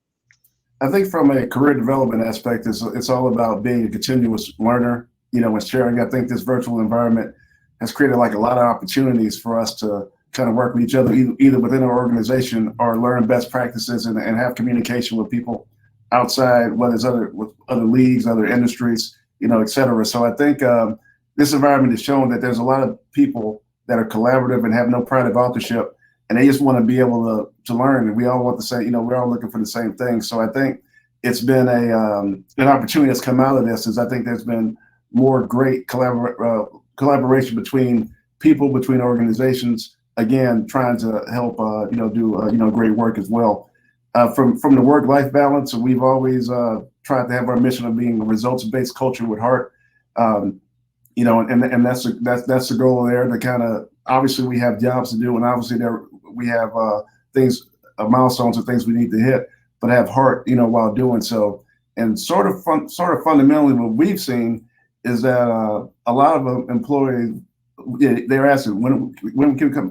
I think from a career development aspect, it's all about being a continuous learner, and sharing. I think this virtual environment has created like a lot of opportunities for us to kind of work with each other, either within our organization or learn best practices and have communication with people outside, whether it's with other leagues, other industries, et cetera. So I think this environment has shown that there's a lot of people that are collaborative and have no pride of authorship, and they just want to be able to learn. And we all want the same, we're all looking for the same thing. So I think it's been an opportunity that's come out of this, is I think there's been more great collaboration between people, between organizations, again, trying to help, do great work as well. From the work-life balance, we've always tried to have our mission of being a results-based culture with heart, and that's the goal there. To kind of, obviously we have jobs to do, and obviously we have things, milestones and things we need to hit, but have heart, while doing so. And sort of fundamentally, what we've seen is that a lot of employees, they're asking when can we come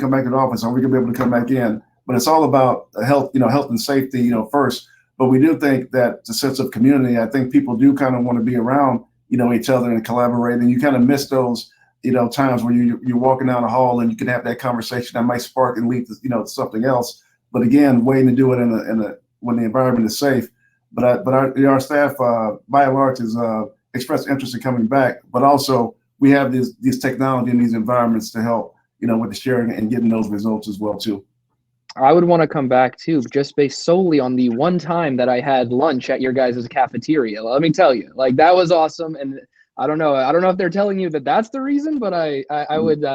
back to the office? Are we gonna be able to come back in? But it's all about health, health and safety, first. But we do think that the sense of community, I think people do kind of want to be around, each other and collaborate. And you kind of miss those, times where you're walking down the hall and you can have that conversation that might spark and lead to, something else. But again, waiting to do it when the environment is safe. But our staff, by and large, has expressed interest in coming back. But also, we have these technology and these environments to help, with the sharing and getting those results as well too. I would want to come back too, just based solely on the one time that I had lunch at your guys' cafeteria. Let me tell you, like, that was awesome. And I don't know if they're telling you that that's the reason, but I would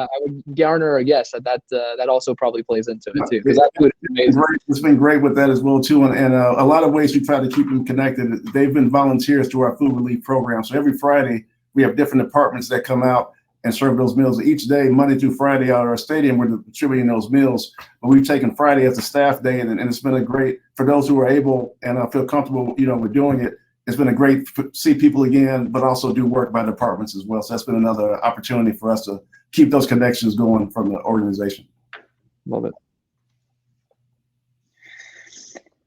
garner a guess that also probably plays into it too, because that food is amazing. It's been great with that as well too, and a lot of ways we try to keep them connected. They've been volunteers to our food relief program, so every Friday we have different departments that come out and serve those meals each day, Monday through Friday, out of our stadium. We're distributing those meals, but we've taken Friday as a staff day, and it's been a great, for those who are able and feel comfortable, with doing it. It's been a great see people again, but also do work by departments as well. So that's been another opportunity for us to keep those connections going from the organization. Love it.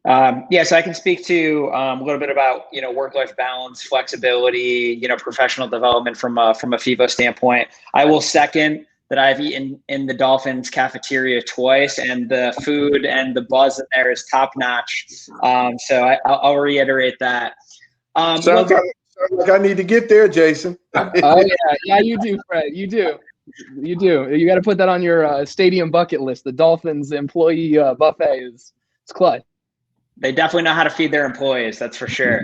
So I can speak to a little bit about, work-life balance, flexibility, professional development from a FEVO standpoint. I will second that I've eaten in the Dolphins cafeteria twice, and the food and the buzz in there is top-notch. So I'll reiterate that. Sounds like I need to get there, Jason. Oh yeah, you do, Fred. You do. You got to put that on your stadium bucket list. The Dolphins employee buffet it's clutch. They definitely know how to feed their employees. That's for sure.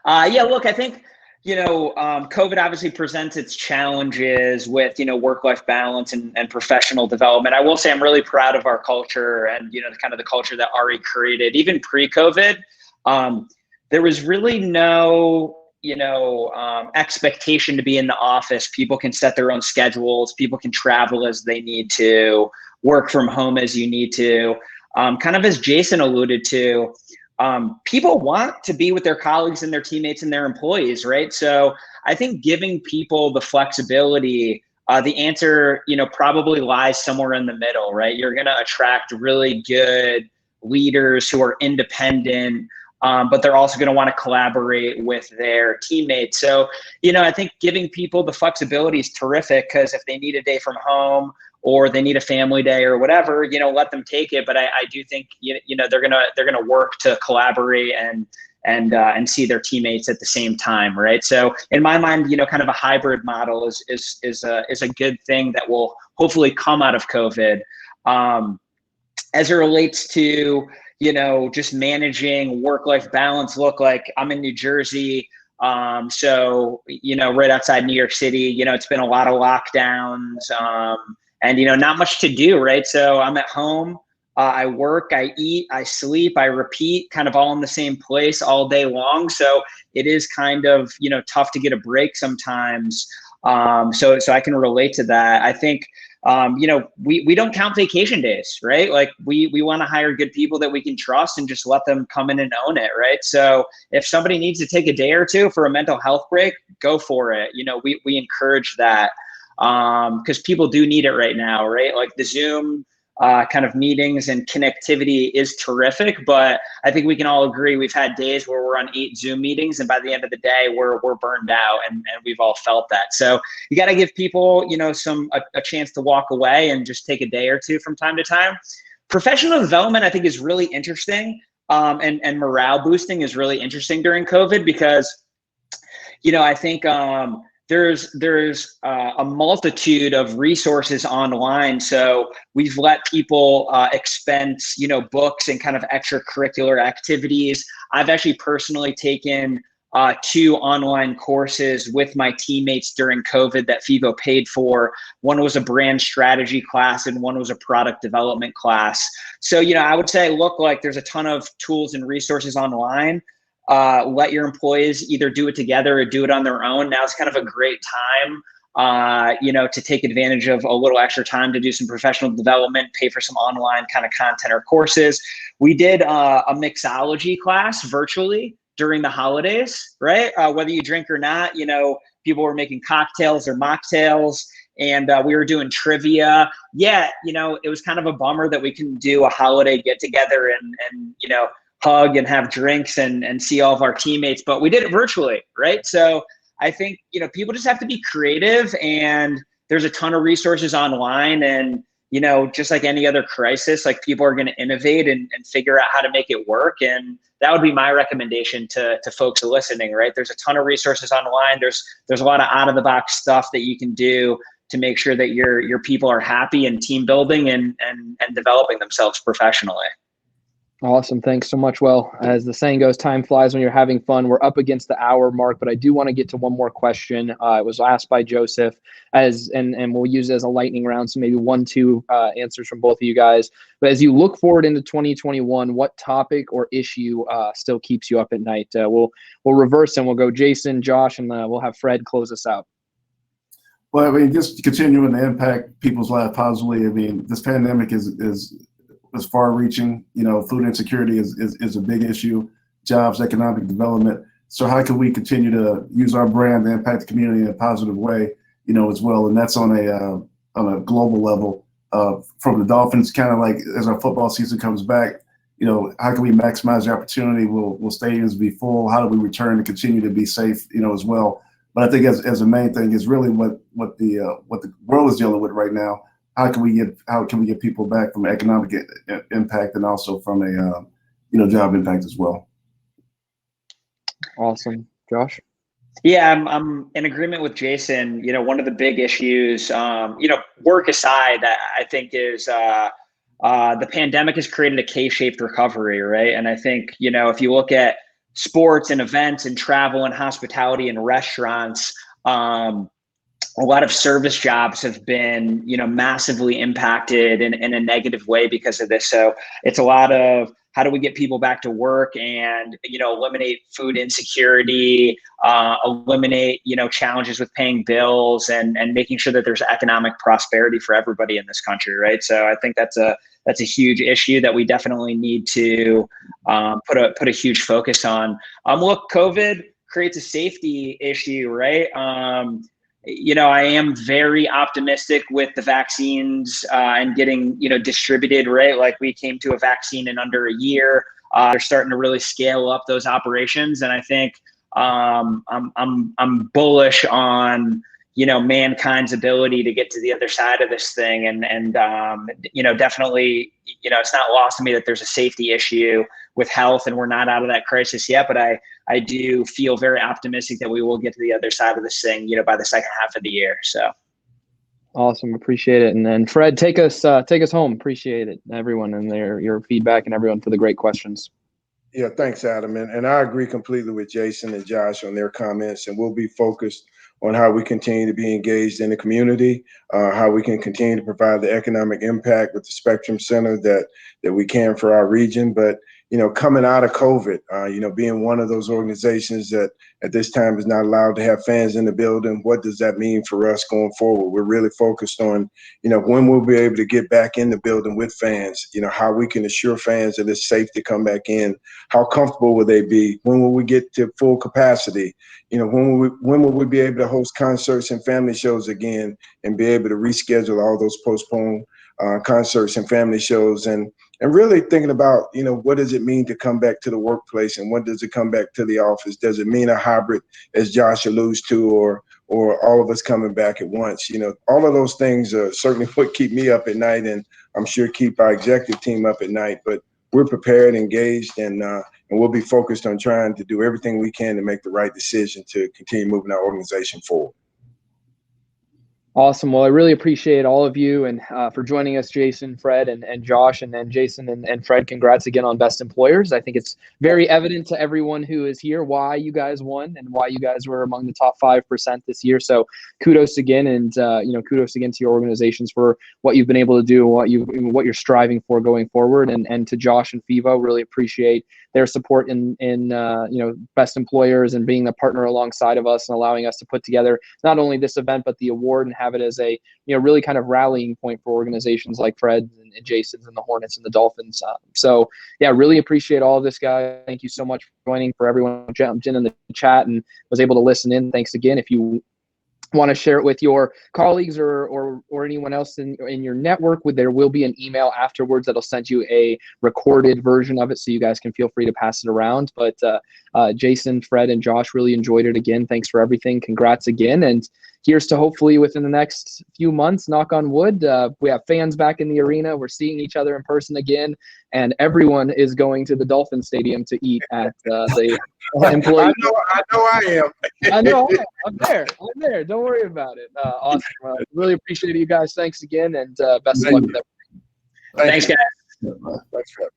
Look, I think COVID obviously presents its challenges with work-life balance and professional development. I will say I'm really proud of our culture and kind of the culture that Ari created, even pre-COVID. There was really no expectation to be in the office. People can set their own schedules. People can travel as they need to, work from home as you need to. Kind of as Jason alluded to, people want to be with their colleagues and their teammates and their employees, right? So I think giving people the flexibility, the answer, probably lies somewhere in the middle, right? You're going to attract really good leaders who are independent, but they're also going to want to collaborate with their teammates. So, I think giving people the flexibility is terrific, because if they need a day from home or they need a family day or whatever, let them take it. But I do think, they're gonna work to collaborate and see their teammates at the same time, right? So in my mind, kind of a hybrid model is a good thing that will hopefully come out of COVID. As it relates to, just managing work-life balance, look, like I'm in New Jersey, so, right outside New York City, it's been a lot of lockdowns, and, not much to do, right? So I'm at home, I work, I eat, I sleep, I repeat, kind of all in the same place all day long. So it is kind of, tough to get a break sometimes. So I can relate to that. I think, we don't count vacation days, right? Like we want to hire good people that we can trust and just let them come in and own it, right? So if somebody needs to take a day or two for a mental health break, go for it. We encourage that, because people do need it right now, right? Like the Zoom kind of meetings and connectivity is terrific, but I think we can all agree we've had days where we're on 8 Zoom meetings, and by the end of the day, we're burned out, and we've all felt that. So you got to give people, a chance to walk away and just take a day or two from time to time. Professional development, I think, is really interesting, and morale boosting is really interesting during COVID, because, I think, there's a multitude of resources online. So we've let people expense, books and kind of extracurricular activities. I've actually personally taken 2 online courses with my teammates during COVID that FEVO paid for. One was a brand strategy class and one was a product development class. So, I would say, look, like there's a ton of tools and resources online. Let your employees either do it together or do it on their own. Now it's kind of a great time, to take advantage of a little extra time to do some professional development, pay for some online kind of content or courses. We did a mixology class virtually during the holidays, right? Whether you drink or not, people were making cocktails or mocktails, and we were doing trivia. Yeah, it was kind of a bummer that we couldn't do a holiday get together and hug and have drinks and see all of our teammates, but we did it virtually, right? So I think, people just have to be creative, and there's a ton of resources online, and, just like any other crisis, like people are going to innovate and figure out how to make it work. And that would be my recommendation to folks listening, right? There's a ton of resources online. There's a lot of out of the box stuff that you can do to make sure that your people are happy and team building and developing themselves professionally. Awesome. Thanks so much. Well, as the saying goes, time flies when you're having fun. We're up against the hour mark, but I do want to get to one more question. It was asked by Joseph, and we'll use it as a lightning round. So maybe 1-2 answers from both of you guys. But as you look forward into 2021, what topic or issue still keeps you up at night? We'll reverse, and we'll go Jason, Josh, and we'll have Fred close us out. Well, I mean, just continuing to impact people's lives positively. I mean, this pandemic is far-reaching. Food insecurity is a big issue. Jobs, economic development. So how can we continue to use our brand to impact the community in a positive way, as well? And that's on a global level. From the Dolphins, kind of like as our football season comes back, how can we maximize the opportunity? Will stadiums be full? How do we return and continue to be safe, as well? But I think as a main thing is really what the world is dealing with right now. How can we get people back from economic impact and also from a job impact as well? Awesome, Josh. Yeah, I'm in agreement with Jason. One of the big issues, work aside, I think is the pandemic has created a K-shaped recovery, right? And I think if you look at sports and events and travel and hospitality and restaurants, a lot of service jobs have been, massively impacted in a negative way because of this. So it's a lot of how do we get people back to work and, eliminate food insecurity, eliminate, challenges with paying bills and making sure that there's economic prosperity for everybody in this country, right? So I think that's a huge issue that we definitely need to put a huge focus on. Look, COVID creates a safety issue, right? I am very optimistic with the vaccines and getting, distributed, right? Like we came to a vaccine in under a year. They're starting to really scale up those operations. And I think I'm bullish on, mankind's ability to get to the other side of this thing. And definitely, it's not lost to me that there's a safety issue with health and we're not out of that crisis yet, but I do feel very optimistic that we will get to the other side of this thing, by the second half of the year. So. Awesome. Appreciate it. And then Fred, take us home. Appreciate it. Everyone and your feedback and everyone for the great questions. Yeah, thanks, Adam. And I agree completely with Jason and Josh on their comments, and we'll be focused on how we continue to be engaged in the community, how we can continue to provide the economic impact with the Spectrum Center that we can for our region. But, coming out of COVID, being one of those organizations that at this time is not allowed to have fans in the building, what does that mean for us going forward? We're really focused on, when we'll be able to get back in the building with fans, how we can assure fans that it's safe to come back in, how comfortable will they be, when will we get to full capacity, when will we be able to host concerts and family shows again and be able to reschedule all those postponed concerts and family shows, and really thinking about, what does it mean to come back to the workplace and when does it come back to the office? Does it mean a hybrid, as Josh alludes to, or all of us coming back at once? All of those things are certainly what keep me up at night, and I'm sure keep our executive team up at night. But we're prepared, engaged, and we'll be focused on trying to do everything we can to make the right decision to continue moving our organization forward. Awesome. Well, I really appreciate all of you and for joining us, Jason, Fred, and Josh, and then Jason and Fred. Congrats again on Best Employers. I think it's very evident to everyone who is here why you guys won and why you guys were among the top 5% this year. So kudos again, and kudos again to your organizations for what you've been able to do, what you're striving for going forward, and to Josh and FEVO. Really appreciate their support in Best Employers and being a partner alongside of us and allowing us to put together not only this event but the award and have it as a really kind of rallying point for organizations like Fred and Jason's and the Hornets and the Dolphins. So yeah, really appreciate all of this, guys. Thank you so much for joining. For everyone who jumped in the chat and was able to listen in, thanks again. If you want to share it with your colleagues or anyone else in your network, there will be an email afterwards that'll send you a recorded version of it, so you guys can feel free to pass it around. But Jason, Fred, and Josh, really enjoyed it again. Thanks for everything. Congrats again. And here's to hopefully within the next few months, knock on wood, we have fans back in the arena. We're seeing each other in person again, and everyone is going to the Dolphin Stadium to eat at the employee. I know I am. I know I'm there. Don't worry about it. Awesome. Really appreciate you guys. Thanks again, and best of luck with everything. Thanks, guys. Thanks, Fred.